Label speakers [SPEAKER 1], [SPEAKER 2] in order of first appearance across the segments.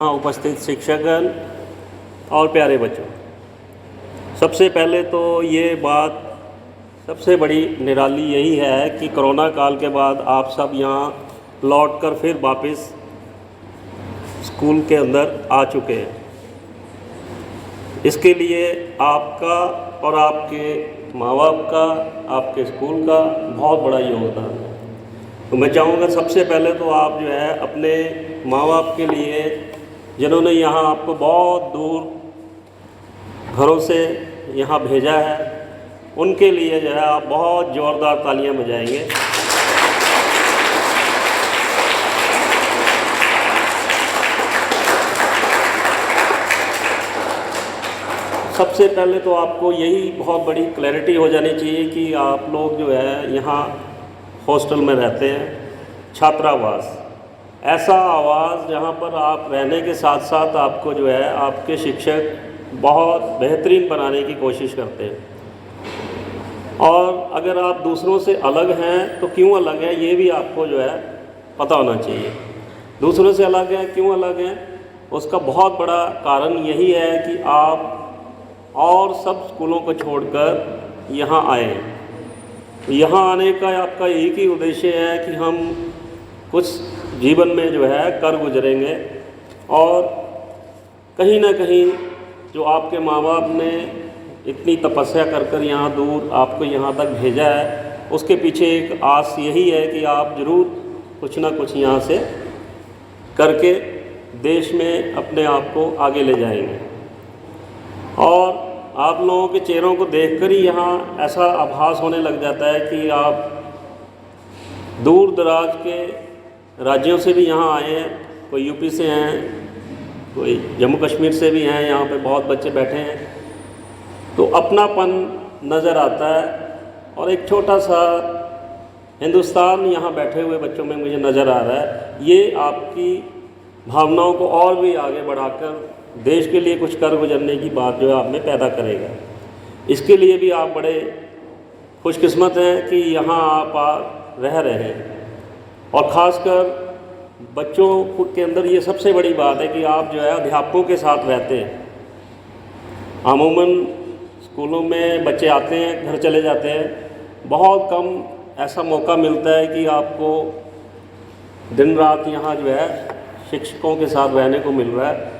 [SPEAKER 1] यहाँ उपस्थित शिक्षकगण और प्यारे बच्चों, सबसे पहले तो ये बात सबसे बड़ी निराली यही है कि कोरोना काल के बाद आप सब यहाँ लौटकर फिर वापस स्कूल के अंदर आ चुके हैं। इसके लिए आपका और आपके माँ बाप का, आपके स्कूल का बहुत बड़ा योगदान है। तो मैं चाहूँगा सबसे पहले तो आप जो है अपने माँ बाप के लिए, जिन्होंने यहाँ आपको बहुत दूर घरों से यहाँ भेजा है, उनके लिए जो है आप बहुत ज़ोरदार तालियां बजाएंगे। सबसे पहले तो आपको यही बहुत बड़ी क्लैरिटी हो जानी चाहिए कि आप लोग जो है यहाँ हॉस्टल में रहते हैं, छात्रावास, ऐसा आवास जहाँ पर आप रहने के साथ साथ आपको जो है आपके शिक्षक बहुत बेहतरीन बनाने की कोशिश करते हैं। और अगर आप दूसरों से अलग हैं तो क्यों अलग हैं ये भी आपको जो है पता होना चाहिए। दूसरों से अलग हैं, क्यों अलग हैं, उसका बहुत बड़ा कारण यही है कि आप और सब स्कूलों को छोड़कर यहाँ आए हैं। यहाँ आने का आपका एक ही उद्देश्य है कि हम कुछ जीवन में जो है कर गुजरेंगे, और कहीं ना कहीं जो आपके माँ बाप ने इतनी तपस्या कर यहाँ दूर आपको यहाँ तक भेजा है, उसके पीछे एक आस यही है कि आप ज़रूर कुछ ना कुछ यहाँ से करके देश में अपने आप को आगे ले जाएंगे। और आप लोगों के चेहरों को देखकर ही यहाँ ऐसा आभास होने लग जाता है कि आप दूर दराज के राज्यों से भी यहाँ आए हैं। कोई यूपी से हैं, कोई जम्मू कश्मीर से भी हैं, यहाँ पे बहुत बच्चे बैठे हैं। तो अपनापन नज़र आता है और एक छोटा सा हिंदुस्तान यहाँ बैठे हुए बच्चों में मुझे नज़र आ रहा है। ये आपकी भावनाओं को और भी आगे बढ़ाकर देश के लिए कुछ कर गुजरने की बात जो है आप में पैदा करेगा। इसके लिए भी आप बड़े खुशकिस्मत हैं कि यहाँ आप रह रहे हैं। और ख़ासकर बच्चों के अंदर ये सबसे बड़ी बात है कि आप जो है अध्यापकों के साथ रहते हैं। अमूमन स्कूलों में बच्चे आते हैं, घर चले जाते हैं, बहुत कम ऐसा मौका मिलता है कि आपको दिन रात यहाँ जो है शिक्षकों के साथ रहने को मिल रहा है।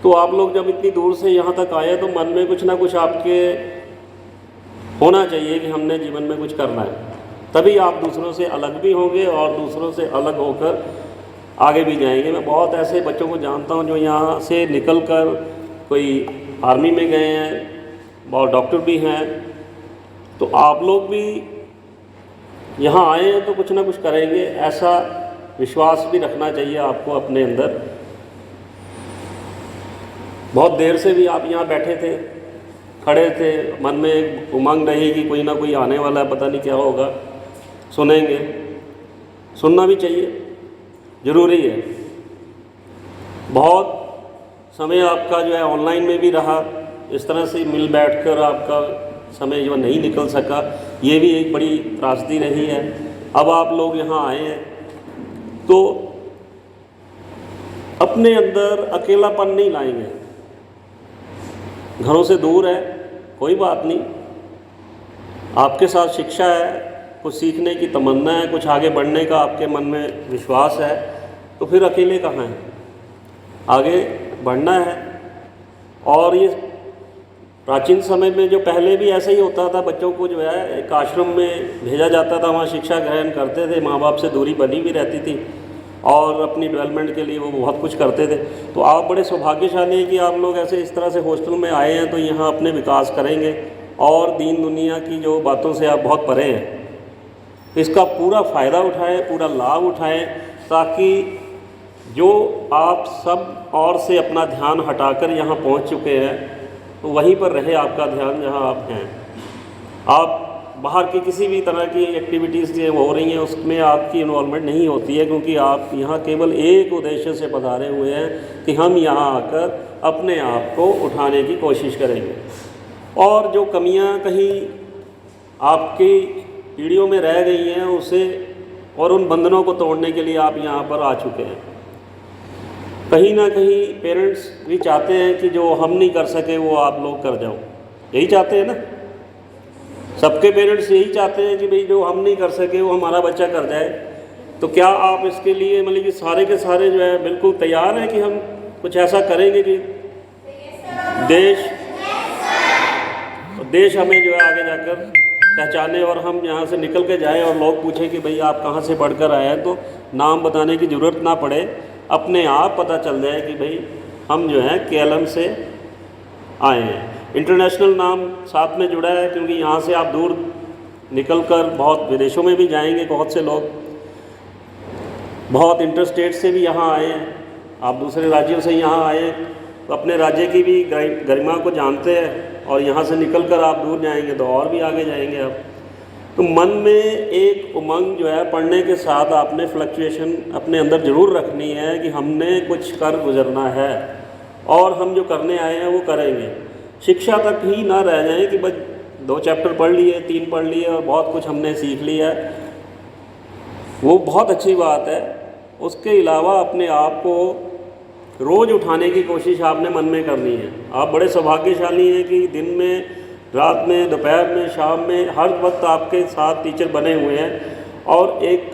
[SPEAKER 1] तो आप लोग जब इतनी दूर से यहाँ तक आए तो मन में कुछ ना कुछ आपके होना चाहिए कि हमने जीवन में कुछ करना है, तभी आप दूसरों से अलग भी होंगे और दूसरों से अलग होकर आगे भी जाएंगे। मैं बहुत ऐसे बच्चों को जानता हूँ जो यहाँ से निकलकर कोई आर्मी में गए हैं, बहुत डॉक्टर भी हैं। तो आप लोग भी यहाँ आए हैं तो कुछ ना कुछ करेंगे, ऐसा विश्वास भी रखना चाहिए आपको अपने अंदर। बहुत देर से भी आप यहाँ बैठे थे, खड़े थे, मन में एक उमंग रही कि कोई ना कोई आने वाला है, पता नहीं क्या होगा, सुनेंगे। सुनना भी चाहिए, ज़रूरी है। बहुत समय आपका जो है ऑनलाइन में भी रहा, इस तरह से मिल बैठकर आपका समय जो नहीं निकल सका, ये भी एक बड़ी त्रासदी रही है। अब आप लोग यहाँ आए हैं तो अपने अंदर अकेलापन नहीं लाएंगे। घरों से दूर है, कोई बात नहीं, आपके साथ शिक्षा है, कुछ सीखने की तमन्ना है, कुछ आगे बढ़ने का आपके मन में विश्वास है, तो फिर अकेले कहाँ हैं, आगे बढ़ना है। और ये प्राचीन समय में जो पहले भी ऐसा ही होता था, बच्चों को जो है एक आश्रम में भेजा जाता था, वहाँ शिक्षा ग्रहण करते थे, माँ बाप से दूरी बनी भी रहती थी और अपनी डेवलपमेंट के लिए वो बहुत कुछ करते थे। तो आप बड़े सौभाग्यशाली हैं कि आप लोग ऐसे इस तरह से हॉस्टल में आए हैं, तो यहाँ अपने विकास करेंगे और दीन दुनिया की जो बातों से आप बहुत परे हैं। इसका पूरा फ़ायदा उठाएं, पूरा लाभ उठाएं, ताकि जो आप सब और से अपना ध्यान हटाकर यहाँ पहुँच चुके हैं तो वहीं पर रहे आपका ध्यान जहाँ आप हैं। आप बाहर की किसी भी तरह की एक्टिविटीज़ जो हो रही हैं उसमें आपकी इन्वॉल्वमेंट नहीं होती है, क्योंकि आप यहाँ केवल एक उद्देश्य से पधारे हुए हैं कि हम यहाँ आकर अपने आप को उठाने की कोशिश करेंगे। और जो कमियाँ कहीं आपकी पीढ़ियों में रह गई हैं उसे और उन बंधनों को तोड़ने के लिए आप यहाँ पर आ चुके हैं। कहीं ना कहीं पेरेंट्स भी चाहते हैं कि जो हम नहीं कर सके वो आप लोग कर जाओ, यही चाहते हैं ना। सबके पेरेंट्स यही चाहते हैं कि भाई जो हम नहीं कर सके वो हमारा बच्चा कर जाए। तो क्या आप इसके लिए मतलब कि सारे के सारे जो है बिल्कुल तैयार हैं कि हम कुछ ऐसा करेंगे कि देश हमें जो है आगे जाकर पहचाने और हम यहाँ से निकल के जाएं और लोग पूछें कि भाई आप कहाँ से पढ़कर आए हैं, तो नाम बताने की ज़रूरत ना पड़े, अपने आप पता चल जाए कि भाई हम जो है केएलएम से आए हैं। इंटरनेशनल नाम साथ में जुड़ा है क्योंकि यहाँ से आप दूर निकलकर बहुत विदेशों में भी जाएंगे। बहुत से लोग बहुत इंटरस्टेट से भी यहाँ आए हैं, आप दूसरे राज्यों से यहाँ आए तो अपने राज्य की भी गरिमा को जानते हैं और यहाँ से निकलकर आप दूर जाएंगे तो और भी आगे जाएंगे आप। तो मन में एक उमंग जो है पढ़ने के साथ आपने फ्लक्चुएशन अपने अंदर ज़रूर रखनी है कि हमने कुछ कर गुजरना है और हम जो करने आए हैं वो करेंगे। शिक्षा तक ही ना रह जाए कि बस 2 चैप्टर पढ़ लिए, 3 पढ़ लिए और बहुत कुछ हमने सीख लिया, वो बहुत अच्छी बात है। उसके अलावा अपने आप को रोज़ उठाने की कोशिश आपने मन में करनी है। आप बड़े सौभाग्यशाली हैं कि दिन में, रात में, दोपहर में, शाम में, हर वक्त आपके साथ टीचर बने हुए हैं और एक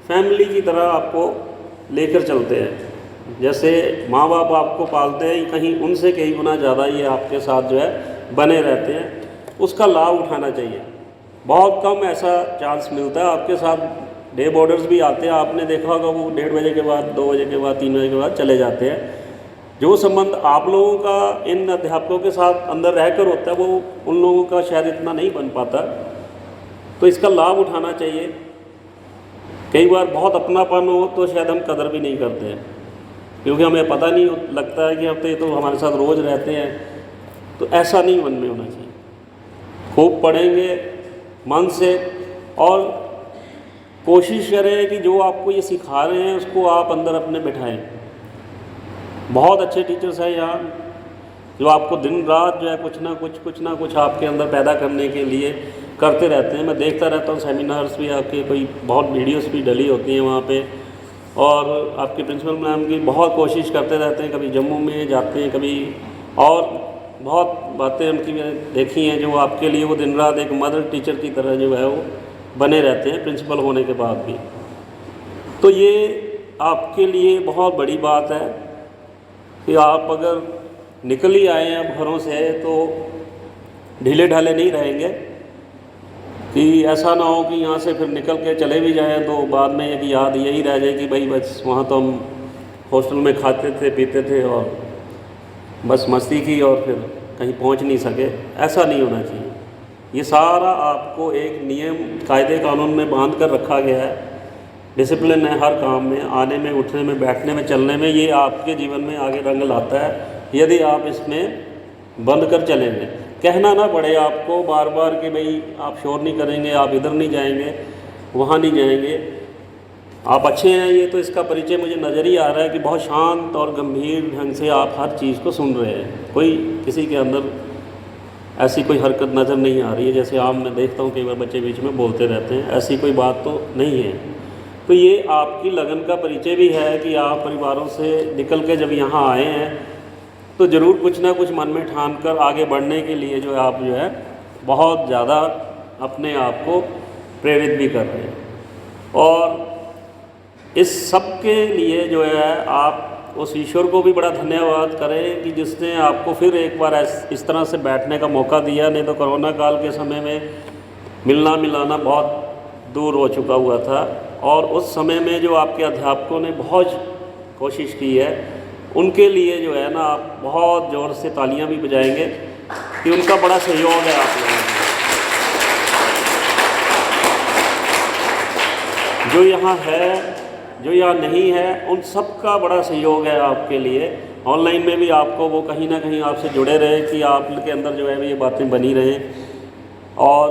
[SPEAKER 1] फैमिली की तरह आपको लेकर चलते हैं। जैसे माँ बाप आपको पालते हैं, कहीं उनसे कई गुना ज़्यादा ये आपके साथ जो है बने रहते हैं। उसका लाभ उठाना चाहिए। बहुत कम ऐसा चांस मिलता है। आपके साथ डे बोर्डर्स भी आते हैं, आपने देखा होगा, वो 1:30 बजे के बाद, 2 बजे के बाद, 3 बजे के बाद चले जाते हैं। जो संबंध आप लोगों का इन अध्यापकों के साथ अंदर रहकर होता है वो उन लोगों का शायद इतना नहीं बन पाता। तो इसका लाभ उठाना चाहिए। कई बार बहुत अपनापन हो तो शायद हम कदर भी नहीं करते हैं क्योंकि हमें पता नहीं लगता है कि अब तो हमारे साथ रोज़ रहते हैं। तो ऐसा नहीं मन में होना चाहिए। खूब पढ़ेंगे मन से और कोशिश करें कि जो आपको ये सिखा रहे हैं उसको आप अंदर अपने बिठाएं। बहुत अच्छे टीचर्स हैं यहाँ जो आपको दिन रात जो है कुछ ना कुछ आपके अंदर पैदा करने के लिए करते रहते हैं। मैं देखता रहता हूँ सेमिनार्स भी आपके, कोई बहुत वीडियोस भी डली होती हैं वहाँ पे, और आपके प्रिंसिपल मैम की बहुत कोशिश करते रहते हैं। कभी जम्मू में जाते हैं, कभी और बहुत बातें उनकी मैंने देखी हैं जो आपके लिए वो दिन रात एक मदर टीचर की तरह जो है वो बने रहते हैं प्रिंसिपल होने के बाद भी। तो ये आपके लिए बहुत बड़ी बात है कि आप अगर निकल ही आए हैं घरों से तो ढीले ढाले नहीं रहेंगे कि ऐसा ना हो कि यहाँ से फिर निकल के चले भी जाएं तो बाद में एक याद यही रह जाए कि भाई बस वहाँ तो हम हॉस्टल में खाते थे, पीते थे और बस मस्ती की और फिर कहीं पहुँच नहीं सके। ऐसा नहीं होना चाहिए। ये सारा आपको एक नियम, कायदे कानून में बांध कर रखा गया है। डिसिप्लिन है हर काम में, आने में, उठने में, बैठने में, चलने में। ये आपके जीवन में आगे रंग लाता है यदि आप इसमें बंद कर चलेंगे। कहना ना पड़े आपको बार बार कि भाई आप शोर नहीं करेंगे, आप इधर नहीं जाएंगे, वहाँ नहीं जाएंगे, आप अच्छे हैं। ये तो इसका परिचय मुझे नज़र ही आ रहा है कि बहुत शांत और गंभीर ढंग से आप हर चीज़ को सुन रहे हैं। कोई किसी के अंदर ऐसी कोई हरकत नज़र नहीं आ रही है जैसे आम मैं देखता हूँ कई बार बच्चे बीच में बोलते रहते हैं। ऐसी कोई बात तो नहीं है। तो ये आपकी लगन का परिचय भी है कि आप परिवारों से निकल के जब यहाँ आए हैं तो ज़रूर कुछ ना कुछ मन में ठान कर आगे बढ़ने के लिए जो है आप जो है बहुत ज़्यादा अपने आप को प्रेरित भी कर रहे हैं। और इस सब के लिए जो है आप उस ईश्वर को भी बड़ा धन्यवाद करें कि जिसने आपको फिर एक बार इस तरह से बैठने का मौका दिया। नहीं तो कोरोना काल के समय में मिलना मिलाना बहुत दूर हो चुका हुआ था और उस समय में जो आपके अध्यापकों ने बहुत कोशिश की है उनके लिए जो है ना आप बहुत ज़ोर से तालियां भी बजाएंगे कि उनका बड़ा सहयोग है आप लोगों का। जो यहाँ है, जो यहाँ नहीं है, उन सब का बड़ा सहयोग है आपके लिए। ऑनलाइन में भी आपको वो कहीं ना कहीं आपसे जुड़े रहे कि आपके अंदर जो है ये बातें बनी रहें और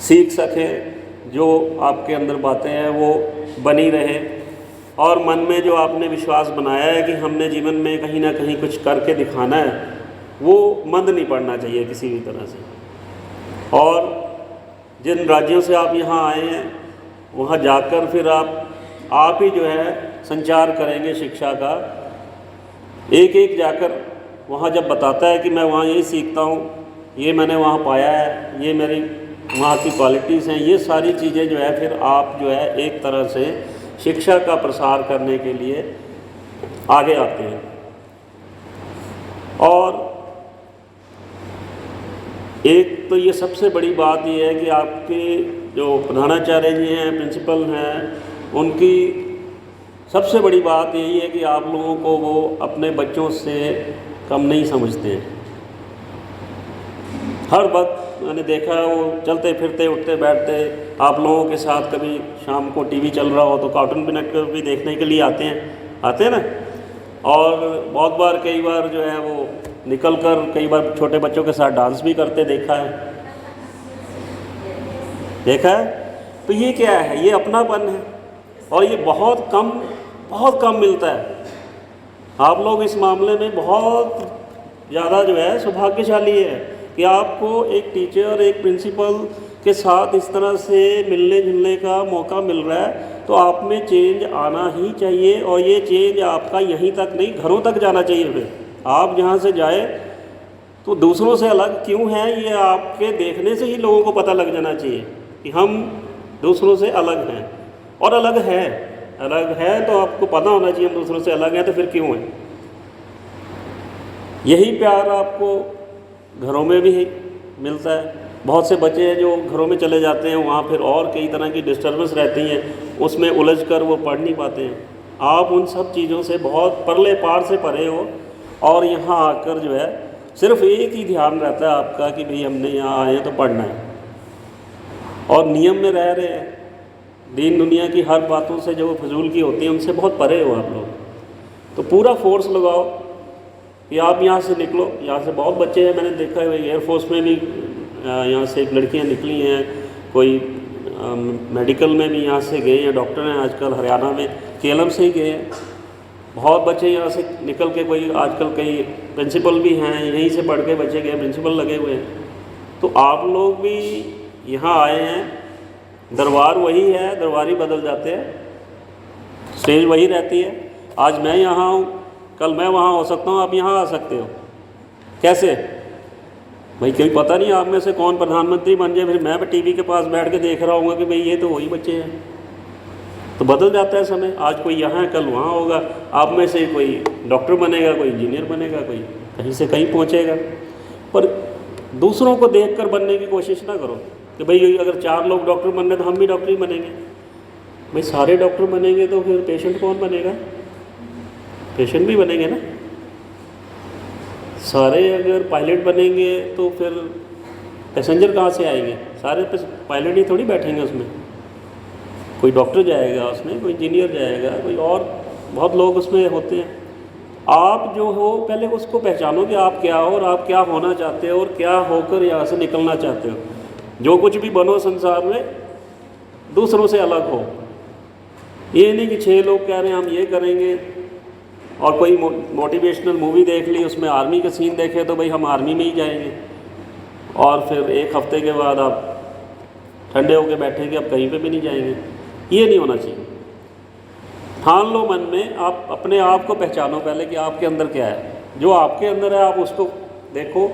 [SPEAKER 1] सीख सकें। जो आपके अंदर बातें हैं वो बनी रहें और मन में जो आपने विश्वास बनाया है कि हमने जीवन में कहीं ना कहीं कुछ करके दिखाना है वो मंद नहीं पड़ना चाहिए किसी भी तरह से। और जिन राज्यों से आप यहाँ आए हैं वहाँ जाकर फिर आप आप ही जो है संचार करेंगे शिक्षा का। एक एक जाकर वहाँ जब बताता है कि मैं वहाँ यही सीखता हूँ, ये मैंने वहाँ पाया है, ये मेरी वहाँ की क्वालिटीज़ हैं, ये सारी चीज़ें जो है फिर आप जो है एक तरह से शिक्षा का प्रसार करने के लिए आगे आते हैं। और एक तो ये सबसे बड़ी बात ये है कि आपके जो प्रधानाचार्य जी हैं, प्रिंसिपल हैं, उनकी सबसे बड़ी बात यही है कि आप लोगों को वो अपने बच्चों से कम नहीं समझते हैं। हर वक्त मैंने देखा है वो चलते फिरते उठते बैठते आप लोगों के साथ, कभी शाम को टीवी चल रहा हो तो कार्टून भी देखने के लिए आते हैं ना। और बहुत बार कई बार जो है वो निकल कर कई बार छोटे बच्चों के साथ डांस भी करते देखा है। तो ये क्या है, ये अपनापन है और ये बहुत कम मिलता है। आप लोग इस मामले में बहुत ज़्यादा जो है सौभाग्यशाली है कि आपको एक टीचर, एक प्रिंसिपल के साथ इस तरह से मिलने जुलने का मौका मिल रहा है। तो आप में चेंज आना ही चाहिए और ये चेंज आपका यहीं तक नहीं, घरों तक जाना चाहिए। फिर आप जहाँ से जाए तो दूसरों से अलग क्यों है, ये आपके देखने से ही लोगों को पता लग जाना चाहिए कि हम दूसरों से अलग हैं। और अलग है तो आपको पता होना चाहिए हम दूसरों से अलग हैं, तो फिर क्यों है। यही प्यार आपको घरों में भी मिलता है। बहुत से बच्चे हैं जो घरों में चले जाते हैं, वहाँ फिर और कई तरह की डिस्टर्बेंस रहती हैं, उसमें उलझ कर वो पढ़ नहीं पाते हैं। आप उन सब चीज़ों से बहुत परले पार से परे हो और यहाँ आकर जो है सिर्फ एक ही ध्यान रहता है आपका कि भाई हमने यहाँ आए हैं तो पढ़ना है और नियम में रह रहे हैं। दीन दुनिया की हर बातों से जो फजूल की होती है उनसे बहुत परे हो आप लोग। तो पूरा फोर्स लगाओ कि आप यहाँ से निकलो। यहाँ से बहुत बच्चे हैं, मैंने देखा है एयरफोर्स में भी यहाँ से एक लड़कियाँ निकली हैं, कोई मेडिकल में भी यहाँ से गए हैं, डॉक्टर हैं आजकल हरियाणा में, केलम से ही गए हैं। बहुत बच्चे यहाँ से निकल के, कोई आजकल कई प्रिंसिपल भी हैं, यहीं से पढ़ के बच्चे गए प्रिंसिपल लगे हुए हैं। तो आप लोग भी यहाँ आए हैं, दरबार वही है, दरबारी बदल जाते हैं, स्टेज वही रहती है। आज मैं यहाँ हूँ, कल मैं वहाँ हो सकता हूँ, आप यहाँ आ सकते हो। कैसे भाई, कोई पता नहीं आप में से कौन प्रधानमंत्री बन जाए, फिर मैं टीवी के पास बैठ के देख रहा हूँ कि भाई ये तो वही बच्चे हैं। तो बदल जाता है समय, आज कोई यहाँ है कल वहाँ होगा। आप में से कोई डॉक्टर बनेगा, कोई इंजीनियर बनेगा, कोई कहीं से कहीं पहुँचेगा। पर दूसरों को देखकर बनने की कोशिश ना करो कि भाई अगर 4 लोग डॉक्टर बन रहे तो हम भी डॉक्टर ही बनेंगे। भाई सारे डॉक्टर बनेंगे तो फिर पेशेंट कौन बनेगा? पेशेंट भी बनेंगे ना। सारे अगर पायलट बनेंगे तो फिर पैसेंजर कहाँ से आएंगे? सारे पायलट ही थोड़ी बैठेंगे उसमें। कोई डॉक्टर जाएगा उसमें, कोई इंजीनियर जाएगा, कोई और बहुत लोग उसमें होते हैं। आप जो हो पहले उसको पहचानो कि आप क्या हो और आप क्या होना चाहते हो और क्या होकर यहाँ से निकलना चाहते हो। जो कुछ भी बनो संसार में दूसरों से अलग हो। ये नहीं कि 6 लोग कह रहे हैं हम ये करेंगे और कोई मोटिवेशनल मूवी देख ली, उसमें आर्मी के सीन देखे तो भाई हम आर्मी में ही जाएंगे, और फिर 1 हफ्ते के बाद आप ठंडे होकर बैठेंगे, अब कहीं पे भी नहीं जाएंगे। ये नहीं होना चाहिए। ठान लो मन में, आप अपने आप को पहचानो पहले कि आपके अंदर क्या है। जो आपके अंदर है आप उसको देखो,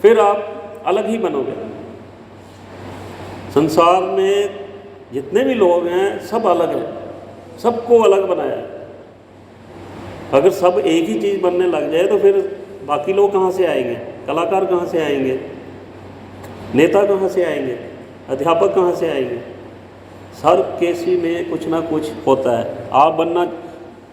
[SPEAKER 1] फिर आप अलग ही बनोगे। संसार में जितने भी लोग हैं सब अलग हैं, सबको अलग बनाया है। अगर सब एक ही चीज़ बनने लग जाए तो फिर बाकी लोग कहाँ से आएंगे? कलाकार कहाँ से आएंगे? नेता कहाँ से आएंगे? अध्यापक कहाँ से आएंगे? हर केसी में कुछ ना कुछ होता है। आप बनना,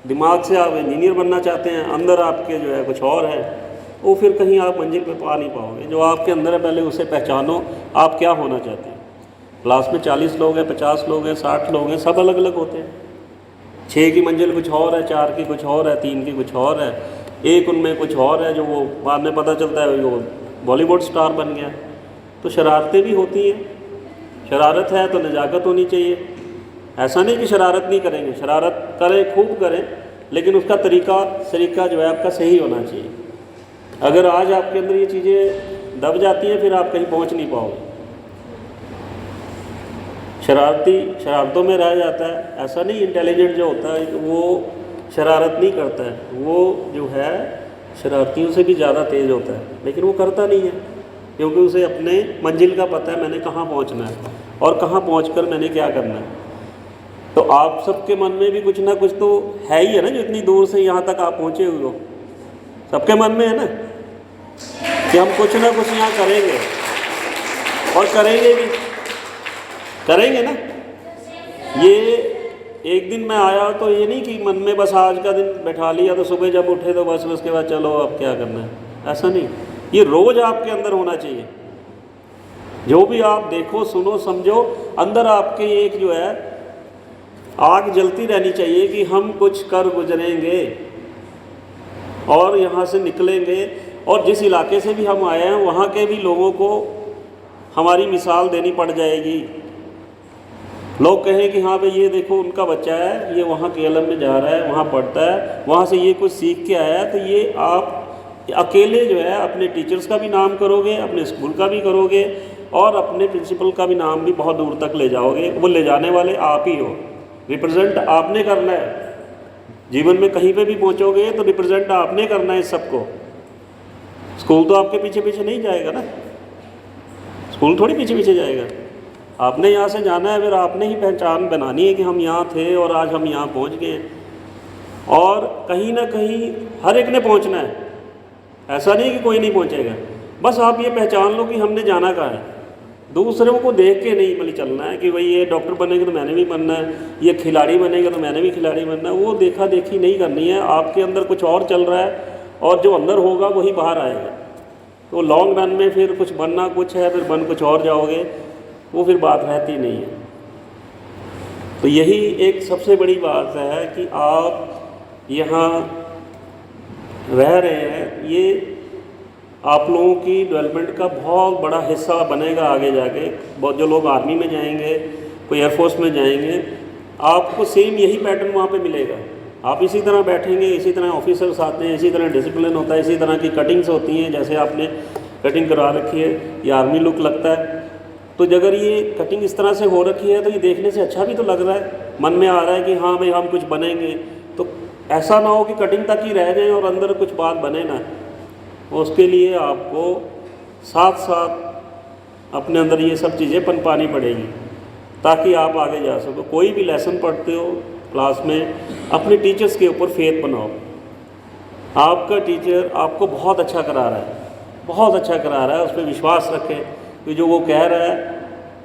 [SPEAKER 1] दिमाग से आप इंजीनियर बनना चाहते हैं, अंदर आपके जो है कुछ और है, वो फिर कहीं आप मंजिल पे पा नहीं पाओगे। जो आपके अंदर है पहले उसे पहचानो, आप क्या होना चाहते हैं। क्लास में 40 लोग हैं, 50 लोग हैं, 60 लोग हैं, सब अलग अलग होते हैं। 6 की मंजिल कुछ और है, 4 की कुछ और है, 3 की कुछ और है, एक उनमें कुछ और है जो वो बाद में पता चलता है वो बॉलीवुड स्टार बन गया। तो शरारतें भी होती हैं। शरारत है तो नजाकत होनी चाहिए। ऐसा नहीं कि शरारत नहीं करेंगे, शरारत करें, खूब करें, लेकिन उसका तरीका जो है आपका सही होना चाहिए। अगर आज आपके अंदर ये चीज़ें दब जाती हैं फिर आप कहीं पहुंच नहीं पाओगे। शरारती शरारतों में रह जाता है। ऐसा नहीं, इंटेलिजेंट जो होता है वो शरारत नहीं करता है, वो जो है शरारतियों से भी ज़्यादा तेज़ होता है, लेकिन वो करता नहीं है क्योंकि उसे अपने मंजिल का पता है, मैंने कहाँ पहुँचना है और कहाँ पहुँचकर मैंने क्या करना है। तो आप सबके मन में भी कुछ ना कुछ तो है ही है ना, जो इतनी दूर से यहाँ तक आप पहुँचे हुए हो, सबके मन में है ना कि हम कुछ ना कुछ यहाँ करेंगे और करेंगे भी, करेंगे ना। ये एक दिन मैं आया तो ये नहीं कि मन में बस आज का दिन बैठा लिया तो सुबह जब उठे तो बस उसके बाद चलो अब क्या करना है, ऐसा नहीं। ये रोज़ आपके अंदर होना चाहिए। जो भी आप देखो, सुनो, समझो, अंदर आपके एक जो है आग जलती रहनी चाहिए कि हम कुछ कर गुजरेंगे और यहाँ से निकलेंगे, और जिस इलाके से भी हम आए हैं वहाँ के भी लोगों को हमारी मिसाल देनी पड़ जाएगी। लोग कहें कि हाँ भाई ये देखो उनका बच्चा है, ये वहाँ केएलएम में जा रहा है, वहाँ पढ़ता है, वहाँ से ये कुछ सीख के आया है। तो ये आप अकेले जो है अपने टीचर्स का भी नाम करोगे, अपने स्कूल का भी करोगे और अपने प्रिंसिपल का भी नाम भी बहुत दूर तक ले जाओगे। वो ले जाने वाले आप ही हो, रिप्रेजेंट आपने करना है। जीवन में कहीं पे भी पहुंचोगे तो रिप्रेजेंट आपने करना है सबको। स्कूल तो आपके पीछे पीछे नहीं जाएगा ना, स्कूल थोड़ी पीछे पीछे जाएगा। आपने यहाँ से जाना है, फिर आपने ही पहचान बनानी है कि हम यहाँ थे और आज हम यहाँ पहुँच गए। और कहीं ना कहीं हर एक ने पहुँचना है, ऐसा नहीं कि कोई नहीं पहुँचेगा। बस आप ये पहचान लो कि हमने जाना कहाँ है। दूसरों को देख के नहीं मतलब चलना है कि भाई ये डॉक्टर बनेगा तो मैंने भी बनना है, ये खिलाड़ी बनेगा तो मैंने भी खिलाड़ी बनना है। वो देखा देखी नहीं करनी है। आपके अंदर कुछ और चल रहा है और जो अंदर होगा वही बाहर आएगा। तो लॉन्ग रन में फिर कुछ बनना कुछ है, फिर बन कुछ और जाओगे, वो फिर बात रहती नहीं है। तो यही एक सबसे बड़ी बात है कि आप यहाँ रह रहे हैं, ये आप लोगों की डेवलपमेंट का बहुत बड़ा हिस्सा बनेगा आगे जाके। बहुत जो लोग आर्मी में जाएंगे, कोई एयरफोर्स में जाएंगे, आपको सेम यही पैटर्न वहाँ पे मिलेगा। आप इसी तरह बैठेंगे, इसी तरह ऑफिसर्स आते हैं, इसी तरह डिसिप्लिन होता है, इसी तरह की कटिंग्स होती हैं। जैसे आपने कटिंग करा रखी है, ये आर्मी लुक लगता है। तो अगर ये कटिंग इस तरह से हो रखी है तो ये देखने से अच्छा भी तो लग रहा है, मन में आ रहा है कि हाँ भाई हम कुछ बनेंगे। तो ऐसा ना हो कि कटिंग तक ही रह जाएं और अंदर कुछ बात बने ना। उसके लिए आपको साथ साथ अपने अंदर ये सब चीज़ें पनपानी पड़ेगी ताकि आप आगे जा सको। कोई भी लेसन पढ़ते हो क्लास में, अपने टीचर्स के ऊपर फेथ बनाओ। आपका टीचर आपको बहुत अच्छा करा रहा है, बहुत अच्छा करा रहा है, उस पर विश्वास रखें कि जो वो कह रहा है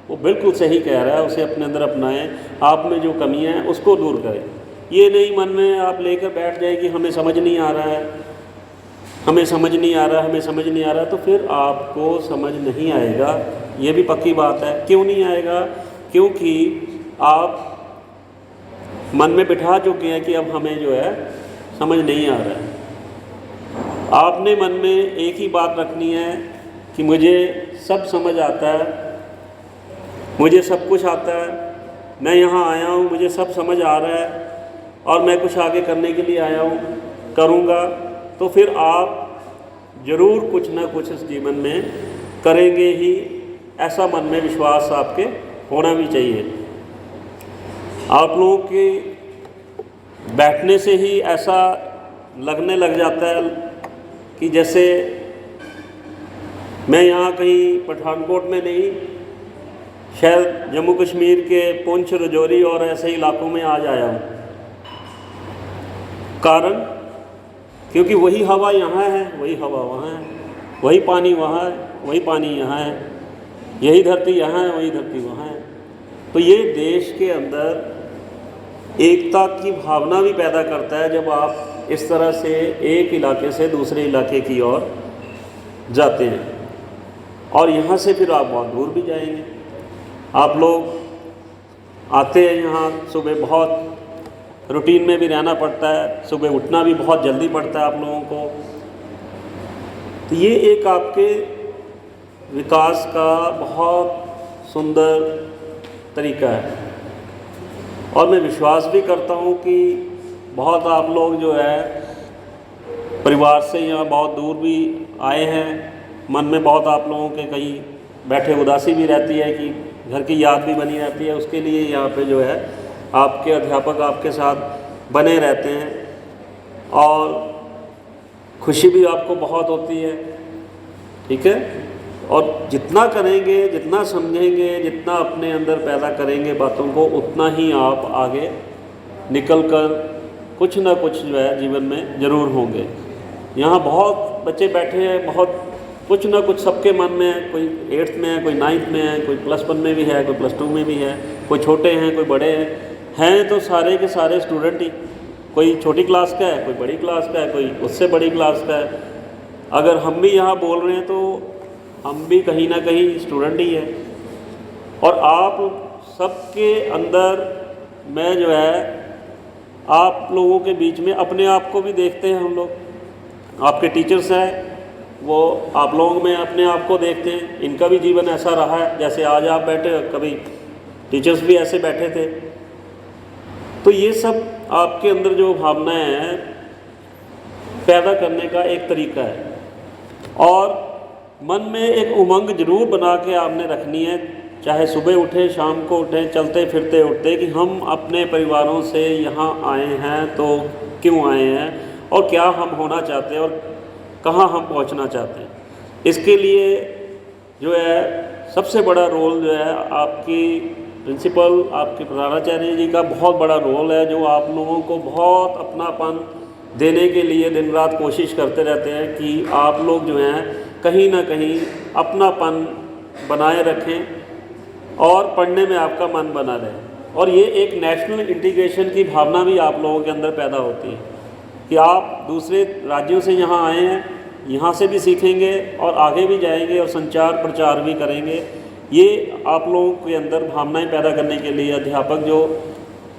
[SPEAKER 1] वो बिल्कुल सही कह रहा है, उसे अपने अंदर अपनाएं। आप में जो कमियां हैं उसको दूर करें। ये नहीं मन में आप लेकर बैठ जाए कि हमें समझ नहीं आ रहा है, हमें समझ नहीं आ रहा है, हमें समझ नहीं आ रहा है, तो फिर आपको समझ नहीं आएगा। ये भी पक्की बात है। क्यों नहीं आएगा? क्योंकि आप मन में बिठा चुके हैं कि अब हमें जो है समझ नहीं आ रहा है। आपने मन में एक ही बात रखनी है कि मुझे सब समझ आता है, मुझे सब कुछ आता है, मैं यहाँ आया हूँ, मुझे सब समझ आ रहा है और मैं कुछ आगे करने के लिए आया हूँ, करूँगा। तो फिर आप ज़रूर कुछ ना कुछ इस जीवन में करेंगे ही, ऐसा मन में विश्वास आपके होना भी चाहिए। आप लोगों के बैठने से ही ऐसा लगने लग जाता है कि जैसे मैं यहाँ कहीं पठानकोट में नहीं, शायद जम्मू कश्मीर के पुंछ, राजौरी और ऐसे इलाकों में आज आया हूँ। कारण क्योंकि वही हवा यहाँ है, वही हवा वहाँ है, वही पानी वहाँ है, वही पानी यहाँ है, यही धरती यहाँ है, वही धरती वहाँ है। तो ये देश के अंदर एकता की भावना भी पैदा करता है जब आप इस तरह से एक इलाके से दूसरे इलाके की ओर जाते हैं। और यहाँ से फिर आप बहुत दूर भी जाएंगे। आप लोग आते हैं यहाँ, सुबह बहुत रूटीन में भी रहना पड़ता है, सुबह उठना भी बहुत जल्दी पड़ता है आप लोगों को। तो ये एक आपके विकास का बहुत सुंदर तरीका है। और मैं विश्वास भी करता हूँ कि बहुत आप लोग जो है परिवार से यहाँ बहुत दूर भी आए हैं। मन में बहुत आप लोगों के कहीं बैठे उदासी भी रहती है कि घर की याद भी बनी रहती है। उसके लिए यहाँ पे जो है आपके अध्यापक आपके साथ बने रहते हैं और खुशी भी आपको बहुत होती है, ठीक है। और जितना करेंगे, जितना समझेंगे, जितना अपने अंदर पैदा करेंगे बातों को, उतना ही आप आगे निकल कर कुछ ना कुछ जो है जीवन में ज़रूर होंगे। यहाँ बहुत बच्चे बैठे हैं, बहुत कुछ ना कुछ सबके मन में है। कोई 8th में है, कोई 9th में है, कोई +1 में भी है, कोई +2 में भी है, कोई छोटे हैं, कोई बड़े हैं तो सारे के सारे स्टूडेंट ही। कोई छोटी क्लास का है, कोई बड़ी क्लास का है, कोई उससे बड़ी क्लास का है। अगर हम भी यहाँ बोल रहे हैं तो हम भी कहीं ना कहीं स्टूडेंट ही है। और आप सबके अंदर मैं जो है आप लोगों के बीच में अपने आप को भी देखते हैं हम लोग। आपके टीचर्स हैं वो आप लोगों में अपने आप को देखते हैं। इनका भी जीवन ऐसा रहा है जैसे आज आप बैठे, कभी टीचर्स भी ऐसे बैठे थे। तो ये सब आपके अंदर जो भावनाएं हैं पैदा करने का एक तरीका है। और मन में एक उमंग जरूर बना के आपने रखनी है, चाहे सुबह उठे, शाम को उठे, चलते फिरते उठते, कि हम अपने परिवारों से यहाँ आए हैं तो क्यों आए हैं और क्या हम होना चाहते हैं और कहाँ हम पहुँचना चाहते हैं। इसके लिए जो है सबसे बड़ा रोल जो है आपकी प्रिंसिपल, आपके प्रधानाचार्य जी का बहुत बड़ा रोल है, जो आप लोगों को बहुत अपनापन देने के लिए दिन रात कोशिश करते रहते हैं कि आप लोग जो हैं कहीं ना कहीं अपनापन बनाए रखें और पढ़ने में आपका मन बना रहे। और ये एक नेशनल इंटीग्रेशन की भावना भी आप लोगों के अंदर पैदा होती है कि आप दूसरे राज्यों से यहाँ आए हैं, यहाँ से भी सीखेंगे और आगे भी जाएंगे और संचार प्रचार भी करेंगे। ये आप लोगों के अंदर भावनाएं पैदा करने के लिए अध्यापक जो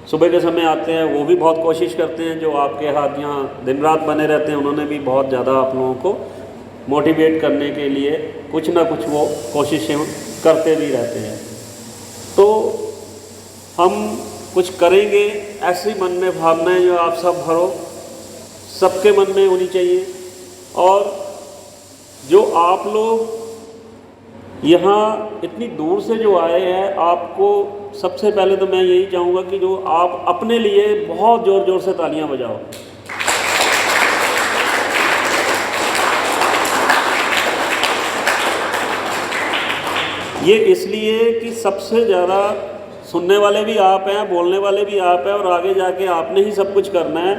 [SPEAKER 1] सुबह के समय आते हैं वो भी बहुत कोशिश करते हैं। जो आपके हाथ यहाँ दिन रात बने रहते हैं उन्होंने भी बहुत ज़्यादा आप लोगों को मोटिवेट करने के लिए कुछ ना कुछ वो कोशिशें करते भी रहते हैं। तो हम कुछ करेंगे, ऐसी मन में भावनाएं जो आप सब भरो, सबके मन में होनी चाहिए। और जो आप लोग यहाँ इतनी दूर से जो आए हैं, आपको सबसे पहले तो मैं यही चाहूँगा कि जो आप अपने लिए बहुत ज़ोर ज़ोर से तालियां बजाओ। ये इसलिए कि सबसे ज़्यादा सुनने वाले भी आप हैं, बोलने वाले भी आप हैं और आगे जाके आपने ही सब कुछ करना है।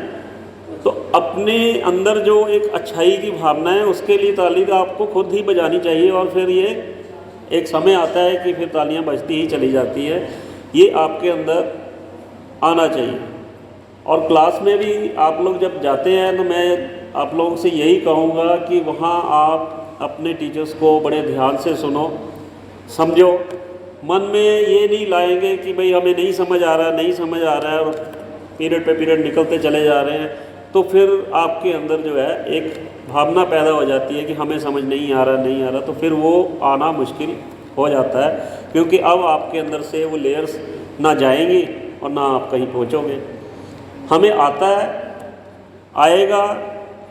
[SPEAKER 1] तो अपने अंदर जो एक अच्छाई की भावना है उसके लिए ताली का आपको खुद ही बजानी चाहिए। और फिर ये एक समय आता है कि फिर तालियां बजती ही चली जाती है। ये आपके अंदर आना चाहिए। और क्लास में भी आप लोग जब जाते हैं तो मैं आप लोगों से यही कहूँगा कि वहाँ आप अपने टीचर्स को बड़े ध्यान से सुनो, समझो। मन में ये नहीं लाएंगे कि भाई हमें नहीं समझ आ रहा, नहीं समझ आ रहा है और पीरियड पे पीरियड निकलते चले जा रहे हैं। तो फिर आपके अंदर जो है एक भावना पैदा हो जाती है कि हमें समझ नहीं आ रहा, नहीं आ रहा। तो फिर वो आना मुश्किल हो जाता है, क्योंकि अब आपके अंदर से वो लेयर्स ना जाएंगी और ना आप कहीं पहुंचोगे। हमें आता है, आएगा,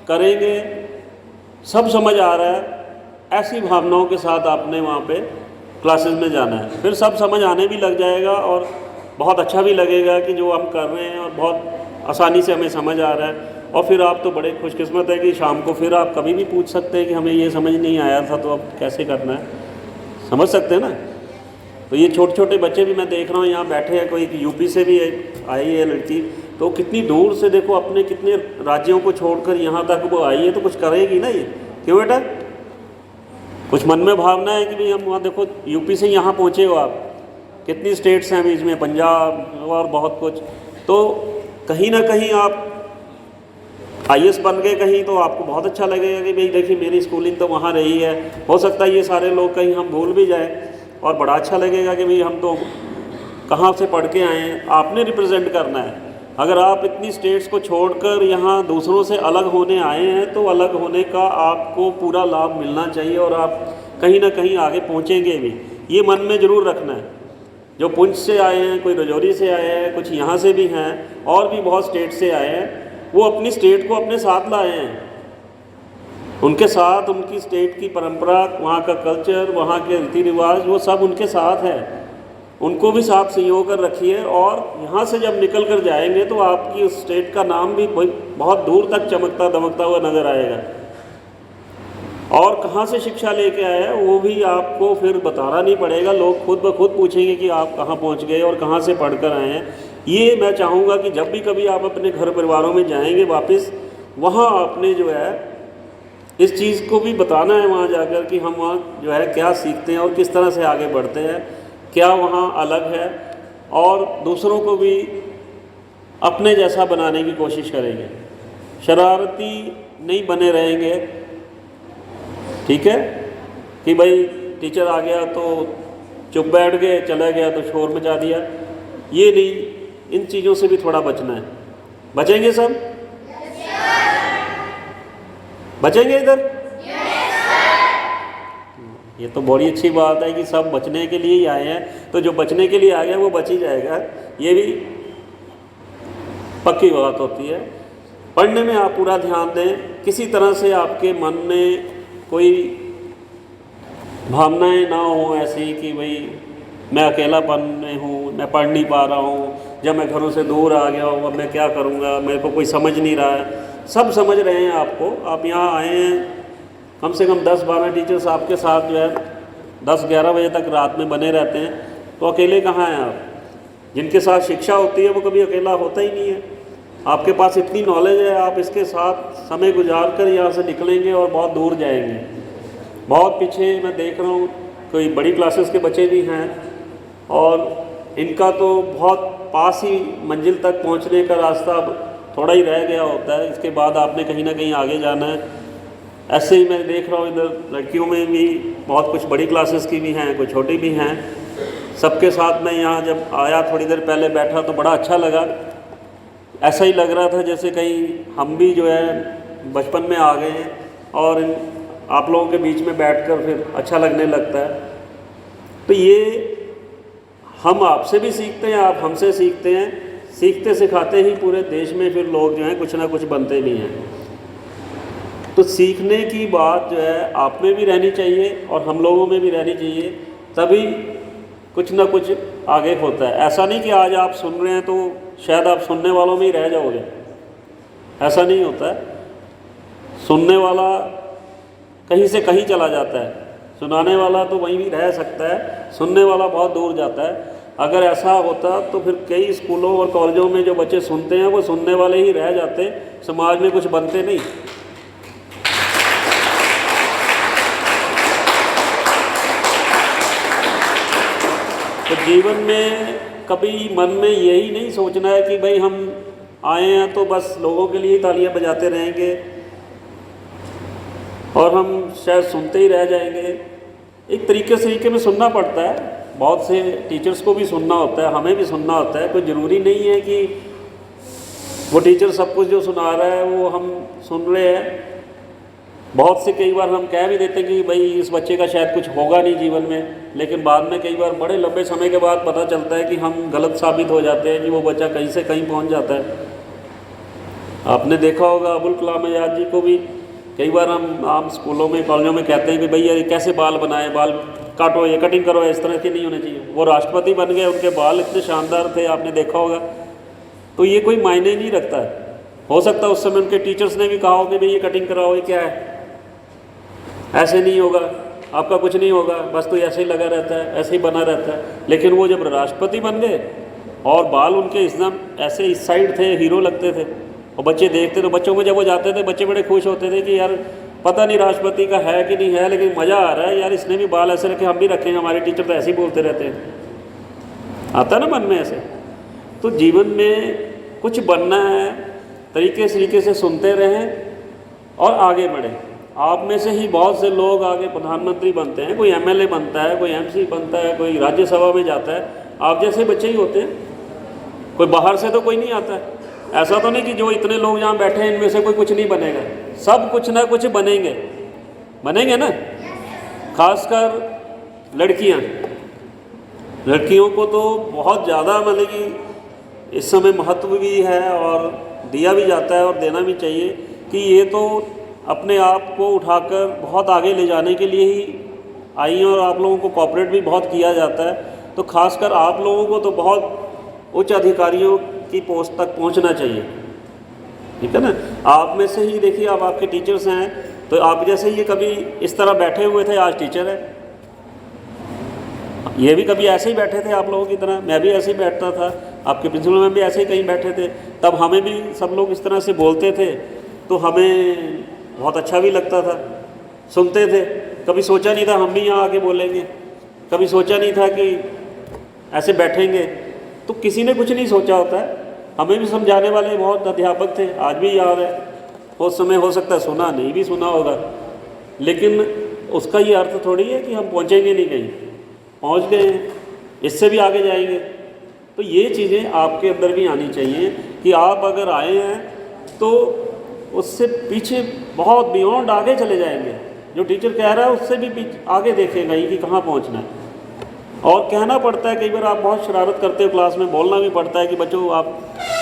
[SPEAKER 1] करेंगे, सब समझ आ रहा है, ऐसी भावनाओं के साथ आपने वहाँ पे क्लासेस में जाना है। फिर सब समझ आने भी लग जाएगा और बहुत अच्छा भी लगेगा कि जो हम कर रहे हैं और बहुत आसानी से हमें समझ आ रहा है। और फिर आप तो बड़े खुशकिस्मत है कि शाम को फिर आप कभी भी पूछ सकते हैं कि हमें ये समझ नहीं आया था तो अब कैसे करना है, समझ सकते हैं ना। तो ये छोटे छोटे बच्चे भी मैं देख रहा हूँ यहाँ बैठे हैं, कोई यूपी से भी आई है लड़की, तो कितनी दूर से देखो अपने कितने राज्यों को छोड़कर यहाँ तक वो आई है, तो कुछ करेगी ना ये, क्यों बेटा? कुछ मन में भावना है कि भाई हम वहाँ देखो यूपी से यहाँ पहुँचे हो आप, कितनी स्टेट्स हैं बीच में, पंजाब और बहुत कुछ। तो कहीं ना कहीं आप IAS बन गए कहीं, तो आपको बहुत अच्छा लगेगा कि भाई देखिए मेरी स्कूलिंग तो वहाँ रही है। हो सकता है ये सारे लोग कहीं हम भूल भी जाएं और बड़ा अच्छा लगेगा कि भाई हम तो कहाँ से पढ़ के आए हैं। आपने रिप्रेजेंट करना है। अगर आप इतनी स्टेट्स को छोड़कर यहाँ दूसरों से अलग होने आए हैं तो अलग होने का आपको पूरा लाभ मिलना चाहिए और आप कहीं ना कहीं आगे पहुँचेंगे भी। ये मन में ज़रूर रखना है। जो पुंछ से आए हैं, कोई रजौरी से आए हैं, कुछ यहाँ से भी हैं और भी बहुत स्टेट से आए हैं, वो अपनी स्टेट को अपने साथ लाए हैं। उनके साथ उनकी स्टेट की परंपरा, वहाँ का कल्चर, वहाँ के रीति रिवाज, वो सब उनके साथ है। उनको भी साथ संयोग कर रखिए, और यहाँ से जब निकल कर जाएंगे तो आपकी उस स्टेट का नाम भी बहुत दूर तक चमकता दमकता हुआ नज़र आएगा। और कहाँ से शिक्षा लेके आए हैं वो भी आपको फिर बताना नहीं पड़ेगा, लोग खुद ब खुद पूछेंगे कि आप कहाँ पहुँच गए और कहाँ से पढ़ कर आए हैं। ये मैं चाहूँगा कि जब भी कभी आप अपने घर परिवारों में जाएंगे वापस, वहाँ आपने जो है इस चीज़ को भी बताना है वहाँ जाकर कि हम वहाँ जो है क्या सीखते हैं और किस तरह से आगे बढ़ते हैं, क्या वहाँ अलग है, और दूसरों को भी अपने जैसा बनाने की कोशिश करेंगे। शरारती नहीं बने रहेंगे, ठीक है, कि भाई टीचर आ गया तो चुप बैठ गए, चला गया तो शोर मचा दिया, ये नहीं। इन चीज़ों से भी थोड़ा बचना है। बचेंगे सब? बचेंगे इधर? ये तो बड़ी अच्छी बात है कि सब बचने के लिए ही आए हैं, तो जो बचने के लिए आ गया वो बच ही जाएगा, ये भी पक्की बात होती है। पढ़ने में आप पूरा ध्यान दें, किसी तरह से आपके मन में कोई भावनाएं ना हो ऐसी कि भाई मैं अकेलापन में हूँ, मैं पढ़ नहीं पा रहा हूँ, जब मैं घरों से दूर आ गया हूँ अब मैं क्या करूँगा, मेरे को कोई समझ नहीं रहा है। सब समझ रहे हैं आपको, आप यहाँ आए हैं, कम से कम 10-12 टीचर्स आपके साथ जो है 10-11 बजे तक रात में बने रहते हैं, तो अकेले कहाँ हैं आप? जिनके साथ शिक्षा होती है वो कभी अकेला होता ही नहीं है। आपके पास इतनी नॉलेज है, आप इसके साथ समय गुजार कर यहाँ से निकलेंगे और बहुत दूर जाएंगे। बहुत पीछे मैं देख रहा हूँ कोई बड़ी क्लासेस के बच्चे भी हैं, और इनका तो बहुत पास ही मंजिल तक पहुँचने का रास्ता थोड़ा ही रह गया होता है, इसके बाद आपने कहीं ना कहीं आगे जाना है। ऐसे ही मैं देख रहा हूँ इधर लड़कियों में भी बहुत कुछ बड़ी क्लासेस की भी हैं, कुछ छोटी भी हैं। सबके साथ मैं यहाँ जब आया थोड़ी देर पहले बैठा तो बड़ा अच्छा लगा। ऐसा ही लग रहा था जैसे कहीं हम भी जो है बचपन में आ गए हैं, और आप लोगों के बीच में बैठकर फिर अच्छा लगने लगता है। तो ये हम आपसे भी सीखते हैं, आप हमसे सीखते हैं, सीखते सिखाते ही पूरे देश में फिर लोग जो हैं कुछ ना कुछ बनते भी हैं। तो सीखने की बात जो है आप में भी रहनी चाहिए और हम लोगों में भी रहनी चाहिए, तभी कुछ ना कुछ आगे होता है। ऐसा नहीं कि आज आप सुन रहे हैं तो शायद आप सुनने वालों में ही रह जाओगे, ऐसा नहीं होता है। सुनने वाला कहीं से कहीं चला जाता है, सुनाने वाला तो वहीं भी रह सकता है, सुनने वाला बहुत दूर जाता है। अगर ऐसा होता तो फिर कई स्कूलों और कॉलेजों में जो बच्चे सुनते हैं वो सुनने वाले ही रह जाते, समाज में कुछ बनते नहीं। तो जीवन में कभी मन में यही नहीं सोचना है कि भाई हम आए हैं तो बस लोगों के लिए तालियां बजाते रहेंगे और हम शायद सुनते ही रह जाएंगे। एक तरीके में सुनना पड़ता है, बहुत से टीचर्स को भी सुनना होता है, हमें भी सुनना होता है। कोई ज़रूरी नहीं है कि वो टीचर सब कुछ जो सुना रहा है वो हम सुन रहे हैं। बहुत से कई बार हम कह भी देते हैं कि भाई इस बच्चे का शायद कुछ होगा नहीं जीवन में, लेकिन बाद में कई बार बड़े लंबे समय के बाद पता चलता है कि हम गलत साबित हो जाते हैं, कि वो बच्चा कहीं से कहीं पहुंच जाता है। आपने देखा होगा अबुल कलाम आज़ाद जी को भी कई बार हम आम स्कूलों में कॉलेजों में कहते हैं कि भैया ये कैसे बाल बनाए, बाल काटो, ये कटिंग करो, इस तरह के नहीं होने चाहिए। वो राष्ट्रपति बन गए, उनके बाल इतने शानदार थे, आपने देखा होगा। तो ये कोई मायने नहीं रखता है। हो सकता है उस समय उनके टीचर्स ने भी कहा हो कि भाई ये कटिंग कराओ, ये क्या है, ऐसे नहीं होगा, आपका कुछ नहीं होगा, बस तो ऐसे ही लगा रहता है, ऐसे ही बना रहता है। लेकिन वो जब राष्ट्रपति बन गए और बाल उनके एकदम ऐसे इस साइड थे, हीरो लगते थे, और बच्चे देखते तो बच्चों में जब वो जाते थे बच्चे बड़े खुश होते थे कि यार पता नहीं राष्ट्रपति का है कि नहीं है, लेकिन मज़ा आ रहा है यार, इसने भी बाल ऐसे रखे, हम भी रखेंगे, हमारे टीचर तो ऐसे ही बोलते रहते हैं। आता ना मन में ऐसे। तो जीवन में कुछ बनना है, तरीके से सुनते रहें और आगे बढ़ें। आप में से ही बहुत से लोग आगे प्रधानमंत्री बनते हैं, कोई एमएलए बनता है, कोई एमसी बनता है, कोई राज्यसभा में जाता है। आप जैसे बच्चे ही होते हैं, कोई बाहर से तो कोई नहीं आता है। ऐसा तो नहीं कि जो इतने लोग यहाँ बैठे हैं इनमें से कोई कुछ नहीं बनेगा, सब कुछ ना कुछ बनेंगे, बनेंगे ना। खासकर लड़कियों को तो बहुत ज़्यादा मतलब कि इस समय महत्व भी है और दिया भी जाता है और देना भी चाहिए, कि ये तो अपने आप को उठाकर बहुत आगे ले जाने के लिए ही आई हैं और आप लोगों को कोऑपरेट भी बहुत किया जाता है। तो खासकर आप लोगों को तो बहुत उच्च अधिकारियों की पोस्ट तक पहुंचना चाहिए, ठीक है ना। आप में से ही देखिए, अब आपके टीचर्स हैं, तो आप जैसे ये कभी इस तरह बैठे हुए थे, आज टीचर है। ये भी कभी ऐसे ही बैठे थे आप लोगों की तरह, मैं भी ऐसे ही बैठता था, आपके प्रिंसिपल में भी ऐसे ही कहीं बैठे थे, तब हमें भी सब लोग इस तरह से बोलते थे तो हमें बहुत अच्छा भी लगता था, सुनते थे। कभी सोचा नहीं था हम भी यहाँ आके बोलेंगे, कभी सोचा नहीं था कि ऐसे बैठेंगे, तो किसी ने कुछ नहीं सोचा होता है। हमें भी समझाने वाले बहुत अध्यापक थे, आज भी याद है। उस समय हो सकता है सुना नहीं भी सुना होगा, लेकिन उसका ये अर्थ थोड़ी है कि हम पहुँचेंगे नहीं, कहीं पहुँच गए हैं, इससे भी आगे जाएंगे। तो ये चीज़ें आपके अंदर भी आनी चाहिए कि आप अगर आए हैं तो उससे पीछे बहुत बियॉन्ड आगे चले जाएंगे। जो टीचर कह रहा है उससे भी आगे देखेगा ही कि कहाँ पहुँचना है। और कहना पड़ता है, कई बार आप बहुत शरारत करते हो क्लास में, बोलना भी पड़ता है कि बच्चों आप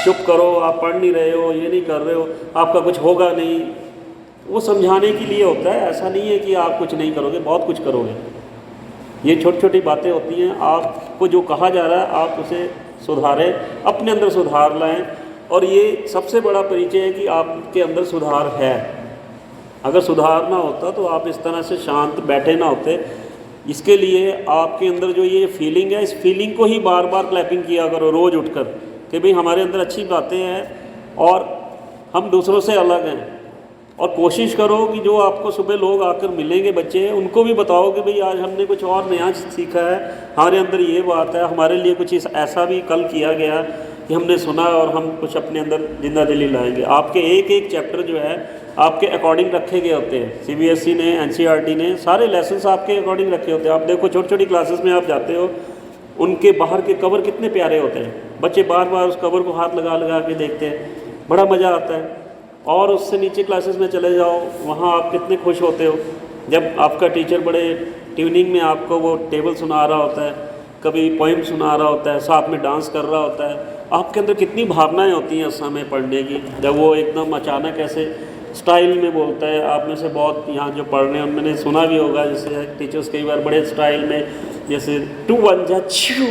[SPEAKER 1] चुप करो, आप पढ़ नहीं रहे हो, ये नहीं कर रहे हो, आपका कुछ होगा नहीं। वो समझाने के लिए होता है, ऐसा नहीं है कि आप कुछ नहीं करोगे, बहुत कुछ करोगे। ये छोटी छोटी बातें होती हैं, आपको जो कहा जा रहा है आप उसे सुधारें, अपने अंदर सुधार लाएं। और ये सबसे बड़ा परिचय है कि आपके अंदर सुधार है। अगर सुधार ना होता तो आप इस तरह से शांत बैठे ना होते। इसके लिए आपके अंदर जो ये फीलिंग है, इस फीलिंग को ही बार बार क्लैपिंग किया करो रोज़ उठकर, कि भाई हमारे अंदर अच्छी बातें हैं और हम दूसरों से अलग हैं। और कोशिश करो कि जो आपको सुबह लोग आकर मिलेंगे बच्चे, उनको भी बताओ कि भाई आज हमने कुछ और नया सीखा है, हमारे अंदर ये बात है, हमारे लिए कुछ ऐसा भी कल किया गया कि हमने सुना और हम कुछ अपने अंदर जिंदा दिली लाएंगे। आपके एक एक चैप्टर जो है आपके अकॉर्डिंग रखे गए होते हैं। सीबीएसई ने, एनसीईआरटी ने सारे लेसन्स आपके अकॉर्डिंग रखे होते हैं। आप देखो छोटी छोटी क्लासेस में आप जाते हो, उनके बाहर के कवर कितने प्यारे होते हैं। बच्चे बार बार उस कवर को हाथ लगा लगा के देखते हैं, बड़ा मज़ा आता है। और उससे नीचे क्लासेस में चले जाओ, वहाँ आप कितने खुश होते हो जब आपका टीचर बड़े ट्यूनिंग में आपको वो टेबल सुना रहा होता है, कभी पोइम सुना रहा होता है, साथ में डांस कर रहा होता है। आपके अंदर कितनी भावनाएं होती हैं उस समय पढ़ने की, जब वो एकदम अचानक ऐसे स्टाइल में बोलता है। आप में से बहुत यहाँ जो पढ़ रहे हैं उन्होंने सुना भी होगा, जैसे टीचर्स कई बार बड़े स्टाइल में जैसे 2 1 जा छू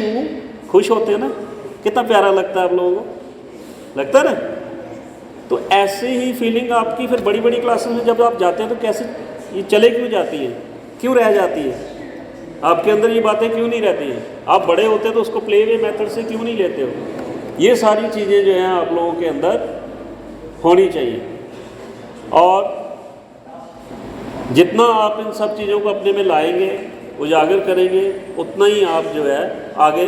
[SPEAKER 1] खुश होते हैं ना, कितना प्यारा लगता है आप लोगों को, लगता है ना। तो ऐसे ही फीलिंग आपकी फिर बड़ी बड़ी क्लासेस में जब आप जाते हैं तो कैसे ये चले क्यों जाती है, क्यों रह जाती है आपके अंदर, ये बातें क्यों नहीं रहती हैं। आप बड़े होते हैं तो उसको प्ले वे मेथड से क्यों नहीं लेते हो। ये सारी चीज़ें जो हैं आप लोगों के अंदर होनी चाहिए। और जितना आप इन सब चीज़ों को अपने में लाएंगे, उजागर करेंगे, उतना ही आप जो है आगे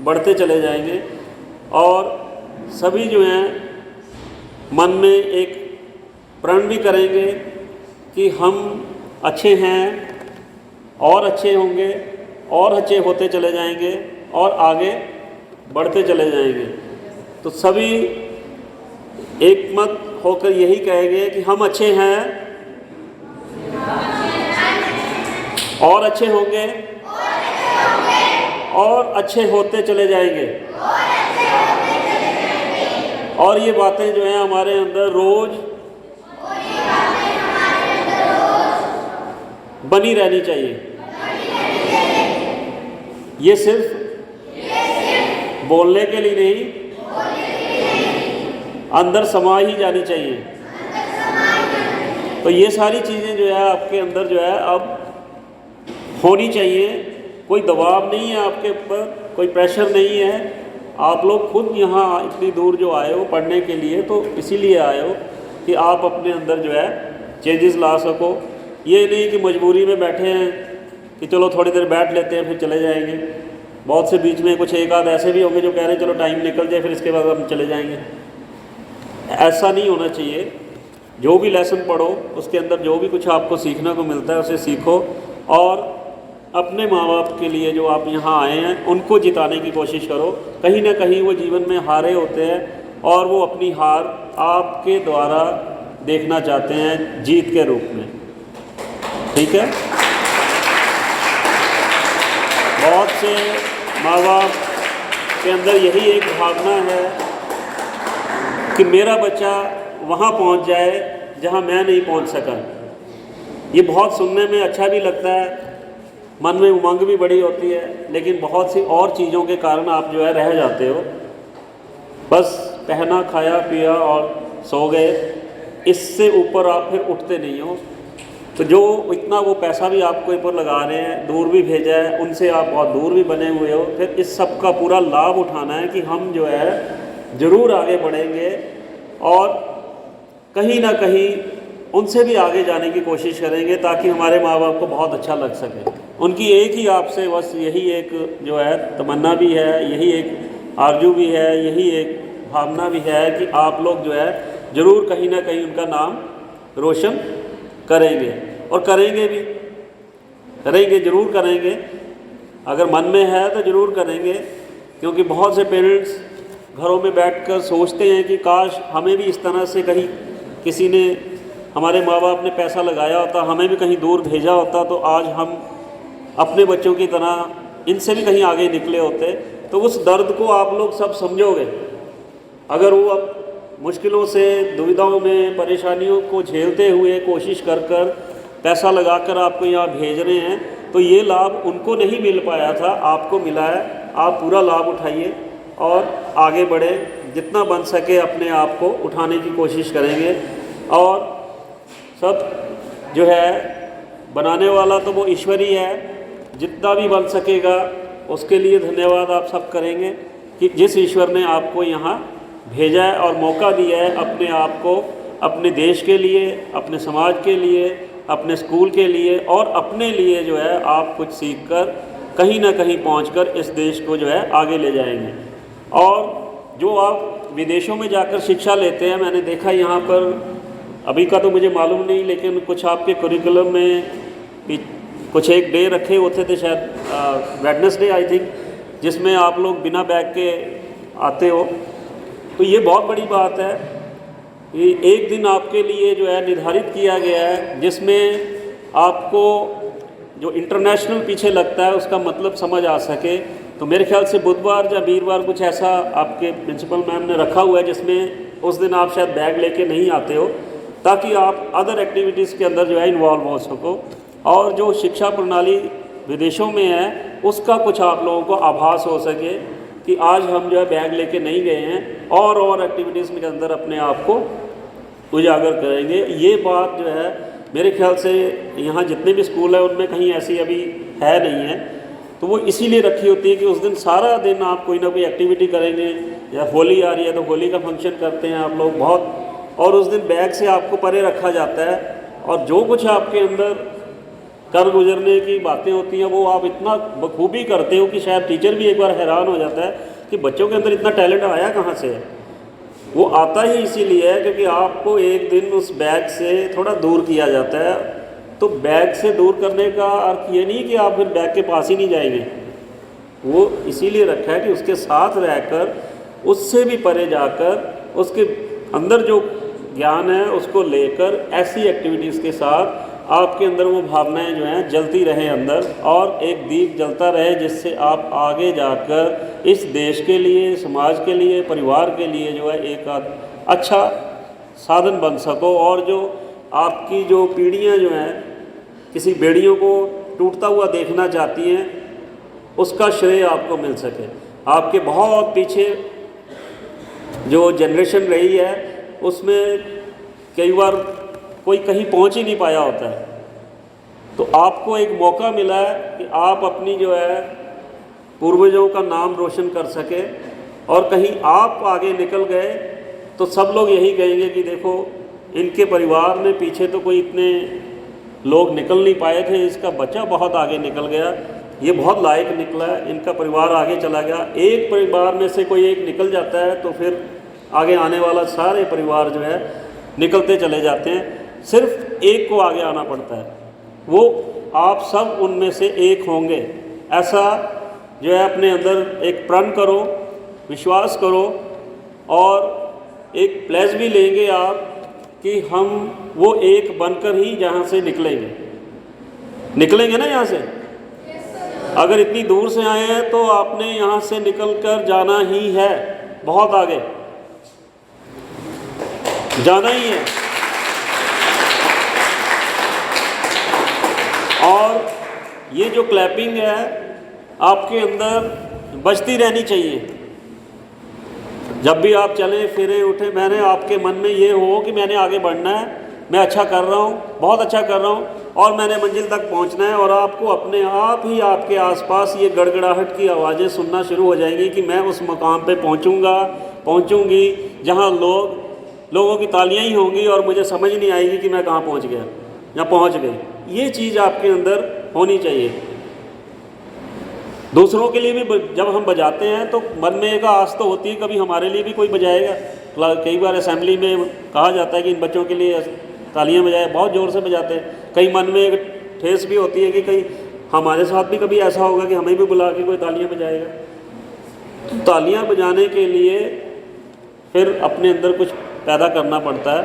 [SPEAKER 1] बढ़ते चले जाएंगे। और सभी जो हैं मन में एक प्रण भी करेंगे कि हम अच्छे हैं और अच्छे होंगे और अच्छे होते चले जाएंगे और आगे बढ़ते चले जाएंगे। तो सभी एक मत होकर यही कहेंगे कि हम अच्छे हैं और अच्छे होंगे और अच्छे होते चले जाएंगे। और ये बातें जो हैं हमारे अंदर रोज बनी रहनी चाहिए। ये सिर्फ बोलने के लिए नहीं, अंदर समा ही जानी चाहिए। तो ये सारी चीज़ें जो है आपके अंदर जो है अब होनी चाहिए। कोई दबाव नहीं है आपके ऊपर, कोई प्रेशर नहीं है। आप लोग खुद यहाँ इतनी दूर जो आए हो पढ़ने के लिए, तो इसीलिए आए हो कि आप अपने अंदर जो है चेंजेस ला सको। ये नहीं कि मजबूरी में बैठे हैं कि चलो थोड़ी देर बैठ लेते हैं फिर चले जाएंगे। बहुत से बीच में कुछ एक आध ऐसे भी होंगे जो कह रहे हैं चलो टाइम निकल जाए फिर इसके बाद हम चले जाएंगे। ऐसा नहीं होना चाहिए। जो भी लेसन पढ़ो उसके अंदर जो भी कुछ आपको सीखने को मिलता है उसे सीखो। और अपने माँ बाप के लिए जो आप यहाँ आए हैं उनको जिताने की कोशिश करो। कहीं ना कहीं वो जीवन में हारे होते हैं और वो अपनी हार आपके द्वारा देखना चाहते हैं जीत के रूप में। ठीक है। बहुत से माँ बाप के अंदर यही एक भावना है कि मेरा बच्चा वहाँ पहुँच जाए जहाँ मैं नहीं पहुँच सका। ये बहुत सुनने में अच्छा भी लगता है, मन में उमंग भी बड़ी होती है, लेकिन बहुत सी और चीज़ों के कारण आप जो है रह जाते हो। बस पहना, खाया, पिया और सो गए, इससे ऊपर आप फिर उठते नहीं हो। तो जो इतना वो पैसा भी आपको ऊपर लगा रहे हैं, दूर भी भेजा है, उनसे आप बहुत दूर भी बने हुए हो, फिर इस सब का पूरा लाभ उठाना है कि हम जो है ज़रूर आगे बढ़ेंगे और कहीं ना कहीं उनसे भी आगे जाने की कोशिश करेंगे, ताकि हमारे माँ बाप को बहुत अच्छा लग सके। उनकी एक ही आपसे बस यही एक जो है तमन्ना भी है, यही एक आरजू भी है, यही एक भावना भी है कि आप लोग जो है ज़रूर कहीं ना कहीं उनका नाम रोशन करेंगे, और करेंगे भी, करेंगे, ज़रूर करेंगे। अगर मन में है तो ज़रूर करेंगे, क्योंकि बहुत से पेरेंट्स घरों में बैठकर सोचते हैं कि काश हमें भी इस तरह से कहीं किसी ने, हमारे माँ बाप ने पैसा लगाया होता, हमें भी कहीं दूर भेजा होता, तो आज हम अपने बच्चों की तरह इनसे भी कहीं आगे निकले होते। तो उस दर्द को आप लोग सब समझोगे। अगर वो अब मुश्किलों से, दुविधाओं में, परेशानियों को झेलते हुए कोशिश कर कर पैसा लगाकर आपको यहाँ भेज रहे हैं, तो ये लाभ उनको नहीं मिल पाया था, आपको मिला है। आप पूरा लाभ उठाइए और आगे बढ़े, जितना बन सके अपने आप को उठाने की कोशिश करेंगे। और सब जो है बनाने वाला तो वो ईश्वर ही है, जितना भी बन सकेगा उसके लिए धन्यवाद आप सब करेंगे कि जिस ईश्वर ने आपको यहाँ भेजा है और मौका दिया है अपने आप को अपने देश के लिए, अपने समाज के लिए, अपने स्कूल के लिए और अपने लिए जो है आप कुछ सीख कर कहीं ना कहीं पहुंचकर इस देश को जो है आगे ले जाएंगे। और जो आप विदेशों में जाकर शिक्षा लेते हैं, मैंने देखा यहाँ पर, अभी का तो मुझे मालूम नहीं, लेकिन कुछ आपके करिकुलम में कुछ एक डे रखे होते थे, शायद वेडनेसडे आई थिंक, जिसमें आप लोग बिना बैग के आते हो। तो ये बहुत बड़ी बात है कि एक दिन आपके लिए जो है निर्धारित किया गया है, जिसमें आपको जो इंटरनेशनल पीछे लगता है उसका मतलब समझ आ सके। तो मेरे ख्याल से बुधवार या वीरवार कुछ ऐसा आपके प्रिंसिपल मैम ने रखा हुआ है, जिसमें उस दिन आप शायद बैग लेके नहीं आते हो, ताकि आप अदर एक्टिविटीज़ के अंदर जो है इन्वॉल्व हो सको। और जो शिक्षा प्रणाली विदेशों में है उसका कुछ आप लोगों को आभास हो सके कि आज हम जो है बैग लेके नहीं गए हैं, और एक्टिविटीज़ के अंदर अपने आप को उजागर करेंगे। ये बात जो है मेरे ख्याल से यहाँ जितने भी स्कूल हैं उनमें कहीं ऐसी अभी है नहीं है। तो वो इसीलिए रखी होती है कि उस दिन सारा दिन आप कोई ना कोई एक्टिविटी करेंगे। या होली आ रही है तो होली का फंक्शन करते हैं आप लोग बहुत, और उस दिन बैग से आपको परे रखा जाता है, और जो कुछ आपके अंदर कर गुजरने की बातें होती हैं वो आप इतना बखूबी करते हो कि शायद टीचर भी एक बार हैरान हो जाता है कि बच्चों के अंदर इतना टैलेंट आया कहाँ से है। वो आता ही इसीलिए है क्योंकि आपको एक दिन उस बैग से थोड़ा दूर किया जाता है। तो बैग से दूर करने का अर्थ ये नहीं कि आप फिर बैग के पास ही नहीं जाएंगे, वो इसीलिए रखा है कि उसके साथ रहकर, उससे भी परे जाकर, उसके अंदर जो ज्ञान है उसको लेकर ऐसी एक्टिविटीज़ के साथ आपके अंदर वो भावनाएं जो हैं जलती रहें अंदर, और एक दीप जलता रहे, जिससे आप आगे जाकर इस देश के लिए, समाज के लिए, परिवार के लिए जो है एक अच्छा साधन बन सको। और जो आपकी जो पीढ़ियां जो हैं किसी बेड़ियों को टूटता हुआ देखना चाहती हैं, उसका श्रेय आपको मिल सके। आपके बहुत पीछे जो जनरेशन रही है उसमें कई बार कोई कहीं पहुंच ही नहीं पाया होता है, तो आपको एक मौका मिला है कि आप अपनी जो है पूर्वजों का नाम रोशन कर सके, और कहीं आप आगे निकल गए तो सब लोग यही कहेंगे कि देखो इनके परिवार में पीछे तो कोई इतने लोग निकल नहीं पाए थे, इसका बच्चा बहुत आगे निकल गया, ये बहुत लायक निकला है, इनका परिवार आगे चला गया। एक परिवार में से कोई एक निकल जाता है तो फिर आगे आने वाला सारे परिवार जो है निकलते चले जाते हैं, सिर्फ एक को आगे आना पड़ता है, वो आप सब उनमें से एक होंगे। ऐसा जो है अपने अंदर एक प्रण करो, विश्वास करो, और एक प्लेज भी लेंगे आप कि हम वो एक बनकर ही जहाँ से निकलेंगे ना यहाँ से। अगर इतनी दूर से आए हैं तो आपने यहाँ से निकल कर जाना ही है, बहुत आगे जाना ही है। और ये जो क्लैपिंग है आपके अंदर बजती रहनी चाहिए। जब भी आप चलें फिरें उठें, मैंने आपके मन में ये हो कि मैंने आगे बढ़ना है, मैं अच्छा कर रहा हूँ, बहुत अच्छा कर रहा हूँ और मैंने मंजिल तक पहुँचना है। और आपको अपने आप ही आपके आसपास ये गड़गड़ाहट की आवाज़ें सुनना शुरू हो जाएंगी कि मैं उस मकाम पे पहुँचूँगी जहाँ लोगों की तालियां ही होंगी और मुझे समझ नहीं आएगी कि मैं कहाँ पहुँच गया या पहुँच गई। ये चीज़ आपके अंदर होनी चाहिए। दूसरों के लिए भी जब हम बजाते हैं तो मन में एक आस तो होती है कभी हमारे लिए भी कोई बजाएगा। कई बार असेंबली में कहा जाता है कि इन बच्चों के लिए तालियां बजाए, बहुत ज़ोर से बजाते हैं। कई मन में एक ठेस भी होती है कि कहीं हमारे साथ भी कभी ऐसा होगा कि हमें भी बुला के कोई तालियां बजाएगा। तो तालियां बजाने के लिए फिर अपने अंदर कुछ पैदा करना पड़ता है।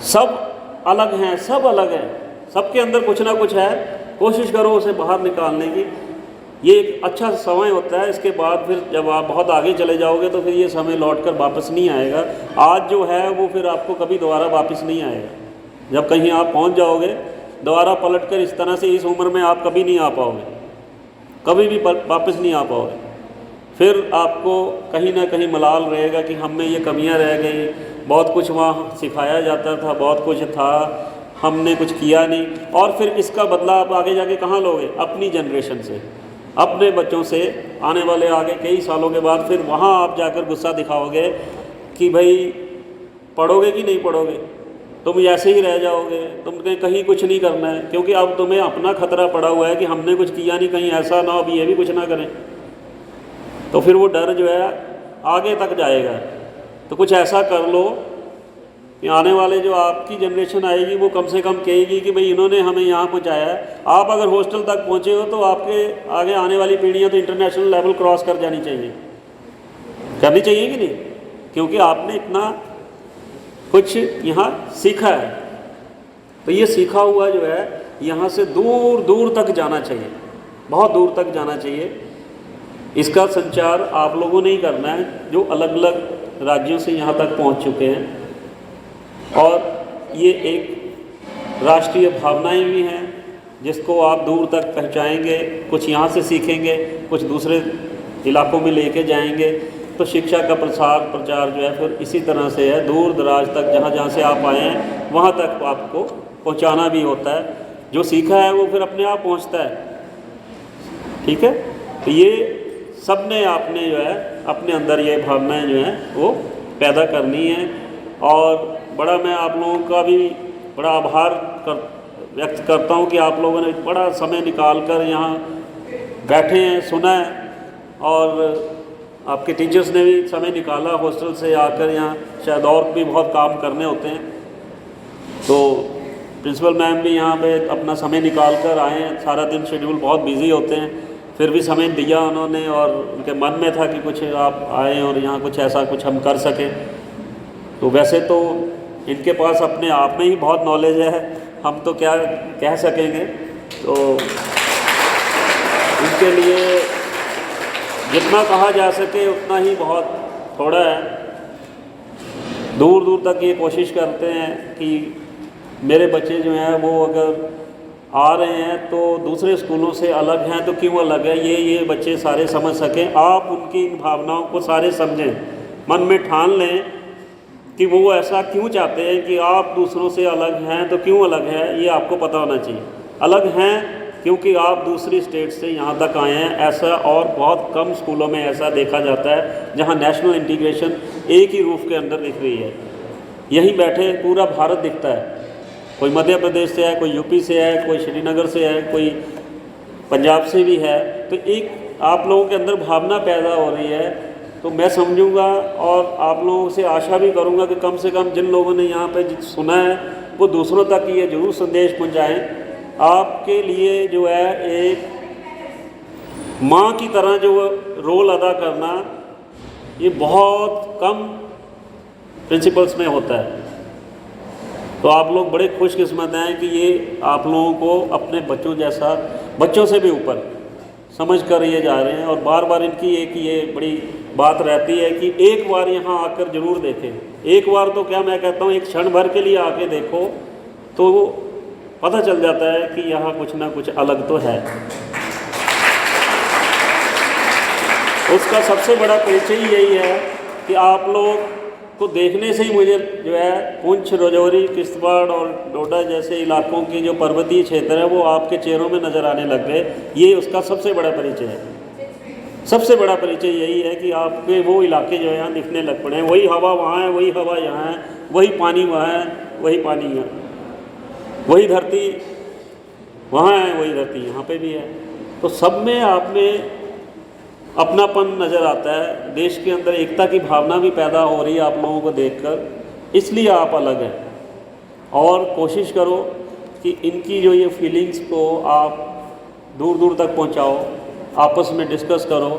[SPEAKER 1] सब अलग हैं, सब अलग हैं, सबके अंदर कुछ ना कुछ है, कोशिश करो उसे बाहर निकालने की। ये एक अच्छा समय होता है। इसके बाद फिर जब आप बहुत आगे चले जाओगे तो फिर ये समय लौट कर वापस नहीं आएगा। आज जो है वो फिर आपको कभी दोबारा वापस नहीं आएगा। जब कहीं आप पहुंच जाओगे दोबारा पलट कर इस तरह से इस उम्र में आप कभी नहीं आ पाओगे, कभी भी वापस नहीं आ पाओगे। फिर आपको कहीं ना कहीं मलाल रहेगा कि हम में ये कमियां रह गई, बहुत कुछ वहाँ सिखाया जाता था, बहुत कुछ था, हमने कुछ किया नहीं। और फिर इसका बदला आप आगे जाके कहाँ लोगे? अपनी जनरेशन से, अपने बच्चों से। आने वाले आगे कई सालों के बाद फिर वहाँ आप जाकर गुस्सा दिखाओगे कि भाई पढ़ोगे कि नहीं पढ़ोगे, तुम ऐसे ही रह जाओगे, तुमने कहीं कुछ नहीं करना है। क्योंकि अब तुम्हें अपना खतरा पड़ा हुआ है कि हमने कुछ किया नहीं, कहीं ऐसा ना हो अब ये भी कुछ ना करें। तो फिर वो डर जो है आगे तक जाएगा। तो कुछ ऐसा कर लो कि आने वाले जो आपकी जनरेशन आएगी वो कम से कम कहेगी कि भाई इन्होंने हमें यहाँ पहुँचाया है। आप अगर हॉस्टल तक पहुँचे हो तो आपके आगे आने वाली पीढ़ियाँ तो इंटरनेशनल लेवल क्रॉस कर जानी चाहिए, करनी चाहिए कि नहीं? क्योंकि आपने इतना कुछ यहाँ सीखा है। तो ये सीखा हुआ जो है यहाँ से दूर दूर तक जाना चाहिए, बहुत दूर तक जाना चाहिए। इसका संचार आप लोगों ने ही करना है जो अलग अलग राज्यों से यहाँ तक पहुँच चुके हैं। और ये एक राष्ट्रीय भावनाएं भी हैं जिसको आप दूर तक पहुँचाएंगे। कुछ यहाँ से सीखेंगे, कुछ दूसरे इलाकों में लेके जाएंगे। तो शिक्षा का प्रचार जो है फिर इसी तरह से है, दूर दराज तक जहाँ जहाँ से आप आए हैं वहाँ तक आपको पहुँचाना भी होता है। जो सीखा है वो फिर अपने आप पहुँचता है। ठीक है, तो ये सब ने आपने जो है अपने अंदर ये भावनाएं जो हैं वो पैदा करनी है। और बड़ा मैं आप लोगों का भी बड़ा आभार व्यक्त करता हूँ कि आप लोगों ने बड़ा समय निकाल कर यहाँ बैठे हैं, सुना है। और आपके टीचर्स ने भी समय निकाला हॉस्टल से आकर यहाँ, शायद और भी बहुत काम करने होते हैं। तो प्रिंसिपल मैम भी यहाँ पे अपना समय निकाल कर आए हैं। सारा दिन शेड्यूल बहुत बिजी होते हैं, फिर भी समय दिया उन्होंने और उनके मन में था कि कुछ आप आए और यहाँ कुछ ऐसा कुछ हम कर सकें। तो वैसे तो इनके पास अपने आप में ही बहुत नॉलेज है, हम तो क्या कह सकेंगे। तो इनके लिए जितना कहा जा सके उतना ही बहुत थोड़ा है। दूर दूर तक ये कोशिश करते हैं कि मेरे बच्चे जो हैं वो अगर आ रहे हैं तो दूसरे स्कूलों से अलग हैं तो क्यों अलग है, ये बच्चे सारे समझ सकें। आप उनकी इन भावनाओं को सारे समझें, मन में ठान लें कि वो ऐसा क्यों चाहते हैं कि आप दूसरों से अलग हैं। तो क्यों अलग है ये आपको पता होना चाहिए। अलग हैं क्योंकि आप दूसरी स्टेट से यहाँ तक आए हैं। ऐसा और बहुत कम स्कूलों में ऐसा देखा जाता है जहाँ नेशनल इंटीग्रेशन एक ही रूफ के अंदर दिख रही है। यहीं बैठे पूरा भारत दिखता है, कोई मध्य प्रदेश से है, कोई यूपी से है, कोई श्रीनगर से है, कोई पंजाब से भी है। तो एक आप लोगों के अंदर भावना पैदा हो रही है। तो मैं समझूंगा और आप लोगों से आशा भी करूंगा कि कम से कम जिन लोगों ने यहाँ पे सुना है वो दूसरों तक ये ज़रूर संदेश पहुँचाएँ। आपके लिए जो है एक माँ की तरह जो रोल अदा करना ये बहुत कम प्रिंसिपल्स में होता है। तो आप लोग बड़े खुशकिस्मत हैं कि ये आप लोगों को अपने बच्चों जैसा, बच्चों से भी ऊपर समझ कर ये जा रहे हैं। और बार बार इनकी एक ये बड़ी बात रहती है कि एक बार यहाँ आकर ज़रूर देखें। एक बार तो क्या मैं कहता हूँ, एक क्षण भर के लिए आके देखो तो पता चल जाता है कि यहाँ कुछ ना कुछ अलग तो है। उसका सबसे बड़ा परिचय यही है कि आप लोग को देखने से ही मुझे जो है पुंछ, राजौरी, किश्तवाड़ और डोडा जैसे इलाकों के जो पर्वतीय क्षेत्र है वो आपके चेहरों में नज़र आने लग गए। ये उसका सबसे बड़ा परिचय है। सबसे बड़ा परिचय यही है कि आपके वो इलाके जो है यहाँ दिखने लग पड़े हैं। वही हवा वहाँ है, वही हवा यहाँ है, वही पानी वहाँ है, वही पानी यहाँ, वही धरती वहाँ है, वही धरती यहाँ पे भी है। तो सब में आप में अपनापन नज़र आता है। देश के अंदर एकता की भावना भी पैदा हो रही है आप लोगों को देखकर, इसलिए आप अलग हैं। और कोशिश करो कि इनकी जो ये फीलिंग्स को आप दूर दूर तक पहुंचाओ, आपस में डिस्कस करो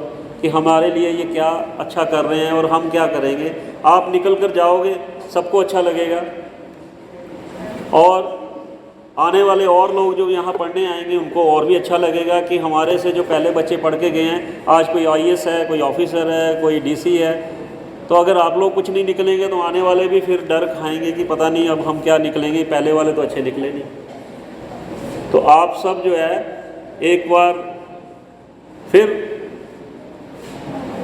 [SPEAKER 1] कि हमारे लिए ये क्या अच्छा कर रहे हैं और हम क्या करेंगे। आप निकल कर जाओगे, सबको अच्छा लगेगा, और आने वाले और लोग जो यहाँ पढ़ने आएंगे उनको और भी अच्छा लगेगा कि हमारे से जो पहले बच्चे पढ़ के गए हैं, आज कोई आईएएस है, कोई ऑफिसर है, कोई डीसी है। तो अगर आप लोग कुछ नहीं निकलेंगे तो आने वाले भी फिर डर खाएंगे कि पता नहीं अब हम क्या निकलेंगे, पहले वाले तो अच्छे निकले नहीं। तो आप सब जो है एक बार फिर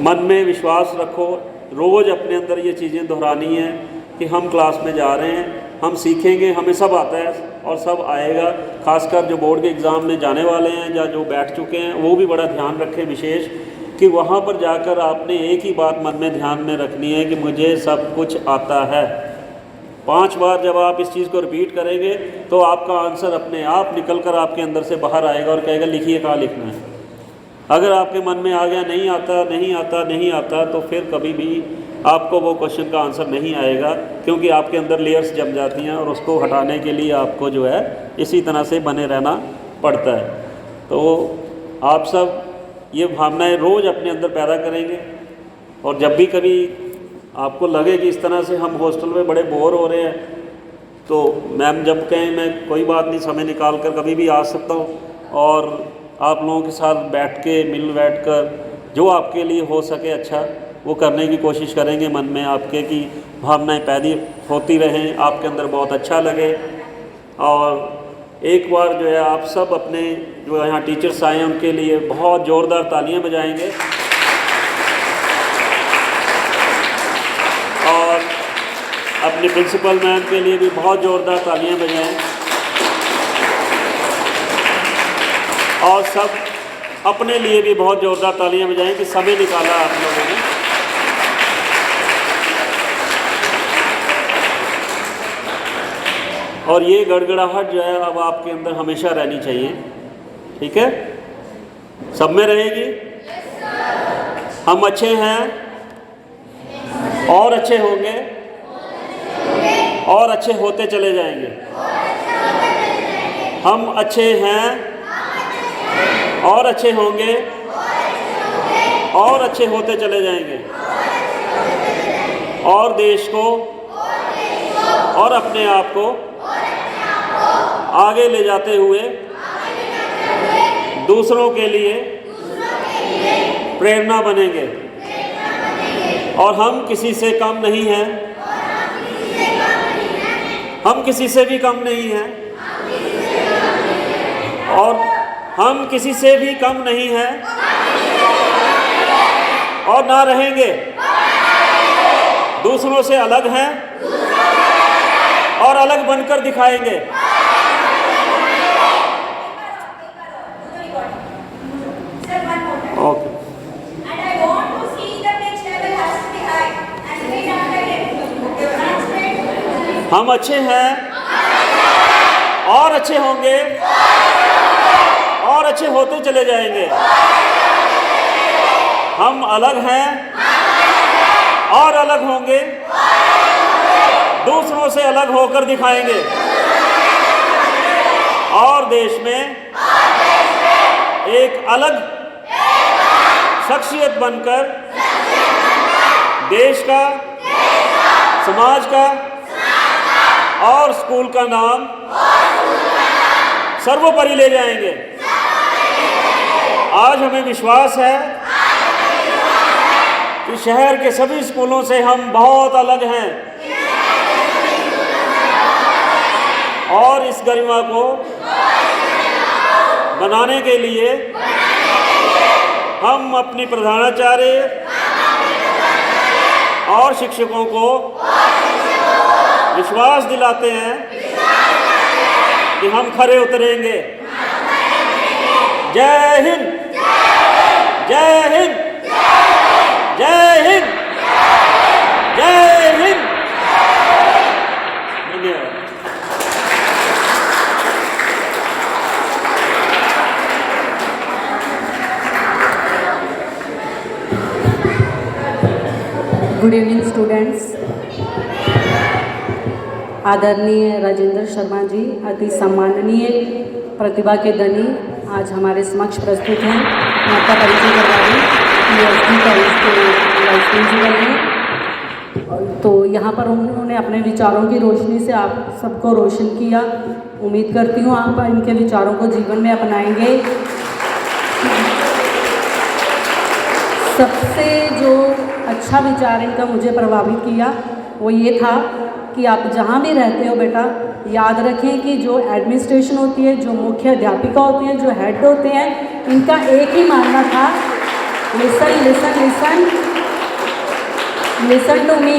[SPEAKER 1] मन में विश्वास रखो, रोज़ अपने अंदर ये चीज़ें दोहरानी है कि हम क्लास में जा रहे हैं, हम सीखेंगे, हमें सब आता है और सब आएगा। खासकर जो बोर्ड के एग्ज़ाम में जाने वाले हैं या जो बैठ चुके हैं वो भी बड़ा ध्यान रखें विशेष, कि वहाँ पर जाकर आपने एक ही बात मन में ध्यान में रखनी है कि मुझे सब कुछ आता है। 5 बार जब आप इस चीज़ को रिपीट करेंगे तो आपका आंसर अपने आप निकल कर आपके अंदर से बाहर आएगा और कहेगा लिखिए कहाँ लिखना है। अगर आपके मन में आ गया नहीं आता नहीं आता नहीं आता, तो फिर कभी भी आपको वो क्वेश्चन का आंसर नहीं आएगा, क्योंकि आपके अंदर लेयर्स जम जाती हैं और उसको हटाने के लिए आपको जो है इसी तरह से बने रहना पड़ता है। तो आप सब ये भावनाएं रोज़ अपने अंदर पैदा करेंगे, और जब भी कभी आपको लगे कि इस तरह से हम हॉस्टल में बड़े बोर हो रहे हैं, तो मैम जब कहें मैं कोई बात नहीं, समय निकाल कर कभी भी आ सकता हूँ और आप लोगों के साथ बैठ के मिल बैठ कर जो आपके लिए हो सके अच्छा वो करने की कोशिश करेंगे। मन में आपके की भावनाएं पैदा होती रहें, आपके अंदर बहुत अच्छा लगे। और एक बार जो है आप सब अपने जो यहाँ टीचर्स आए हैं उनके लिए बहुत ज़ोरदार तालियां बजाएंगे, और अपने प्रिंसिपल मैम के लिए भी बहुत ज़ोरदार तालियां बजाएं, और सब अपने लिए भी बहुत ज़ोरदार तालियां बजाएं कि समय निकाला आप लोगों ने। और ये गड़गड़ाहट जो है अब आपके अंदर हमेशा रहनी चाहिए, ठीक है? सब में रहेगी। हम अच्छे हैं और अच्छे होंगे और अच्छे होते चले जाएंगे। हम अच्छे हैं और अच्छे होंगे और अच्छे होते चले जाएंगे, और देश को और अपने आप को आगे ले जाते हुए दूसरों के लिए प्रेरणा बनेंगे। और हम किसी से कम नहीं हैं, हम किसी से भी कम नहीं हैं, और हम किसी से भी कम नहीं हैं और ना रहेंगे। दूसरों से अलग हैं और अलग बनकर दिखाएंगे। ओके। हम अच्छे हैं और अच्छे होंगे और अच्छे होते चले जाएंगे। हम अलग हैं और अलग होंगे, दूसरों से अलग होकर दिखाएंगे, और देश में एक अलग शख्सियत बनकर देश का, समाज का और स्कूल का नाम सर्वोपरि ले जाएंगे। आज हमें विश्वास है कि शहर के सभी स्कूलों से हम बहुत अलग हैं और इस गरिमा को बनाने के लिए हम अपनी प्रधानाचार्य और शिक्षकों को विश्वास दिलाते हैं कि हम खरे उतरेंगे। जय हिंद, जय हिंद, जय हिंद, जय हिंद। धन्यवाद।
[SPEAKER 2] Good evening students. आदरणीय राजेंद्र शर्मा जी अति सम्माननीय प्रतिभा के धनी आज हमारे समक्ष प्रस्तुत हैं। मैं आपका परिचय करवा दूँ, PhD कॉलेज के वाइस प्रिंसिपल हैं। तो यहाँ पर उन्होंने अपने विचारों की रोशनी से आप सबको रोशन किया। उम्मीद करती हूँ आप इनके विचारों को जीवन में अपनाएंगे। सबसे जो अच्छा विचार इनका मुझे प्रभावित किया वो ये था कि आप जहाँ भी रहते हो बेटा, याद रखें कि जो एडमिनिस्ट्रेशन होती है, जो मुख्य अध्यापिका होती हैं, जो हेड होते हैं, इनका एक ही मानना था, listen listen listen listen to me.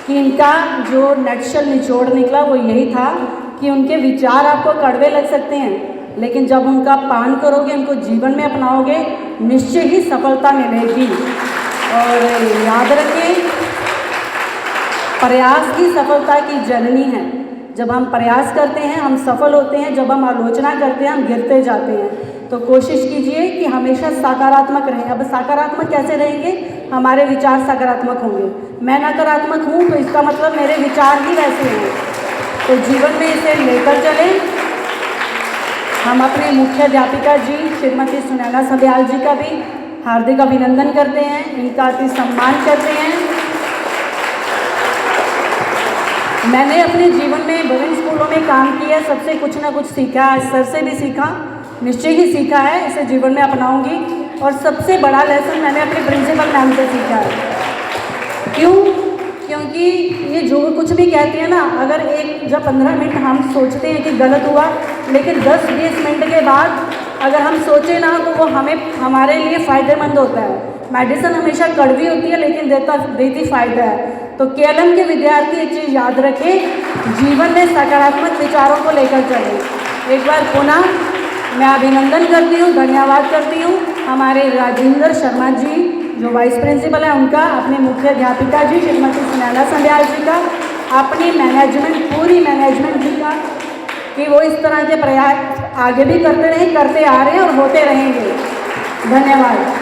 [SPEAKER 2] कि इनका जो नटशल निचोड़ निकला वो यही था कि उनके विचार आपको कड़वे लग सकते हैं, लेकिन जब उनका पान करोगे, उनको जीवन में अपनाओगे, निश्चय ही सफलता मिलेगी। और याद रखें, प्रयास ही सफलता की जननी है। जब हम प्रयास करते हैं हम सफल होते हैं, जब हम आलोचना करते हैं हम गिरते जाते हैं। तो कोशिश कीजिए कि हमेशा सकारात्मक रहें। अब सकारात्मक कैसे रहेंगे? हमारे विचार सकारात्मक होंगे। मैं नकारात्मक हूँ तो इसका मतलब मेरे विचार ही वैसे हैं। तो जीवन में इसे लेकर चलें। हम अपने मुख्य अध्यापिका जी श्रीमती सुनैना सब्याल जी का भी हार्दिक अभिनंदन करते हैं, इनका अति सम्मान करते हैं। मैंने अपने जीवन में विभिन्न स्कूलों में काम किया, सबसे कुछ ना कुछ सीखा है। सर से भी सीखा, निश्चय ही सीखा है, इसे जीवन में अपनाऊंगी। और सबसे बड़ा लेसन मैंने अपने प्रिंसिपल मैम से सीखा है। क्यों? क्योंकि ये जो कुछ भी कहती है ना, अगर जब 15 मिनट हम सोचते हैं कि गलत हुआ, लेकिन 10-20 मिनट के बाद अगर हम सोचें ना तो वो हमारे लिए फ़ायदेमंद होता है। मेडिसिन हमेशा कड़वी होती है लेकिन देती फ़ायदा है। तो KLM के विद्यार्थी एक चीज़ याद रखें, जीवन में सकारात्मक विचारों को लेकर चलें। एक बार पुनः मैं अभिनंदन करती हूँ, धन्यवाद करती हूँ हमारे राजेंद्र शर्मा जी जो वाइस प्रिंसिपल है उनका, अपने मुख्य अध्यापिका जी श्रीमती सुनैना सब्याल जी का, अपनी मैनेजमेंट पूरी मैनेजमेंट जी का, कि वो इस तरह के प्रयास आगे भी करते रहे, करते आ रहे हैं और होते रहेंगे। धन्यवाद।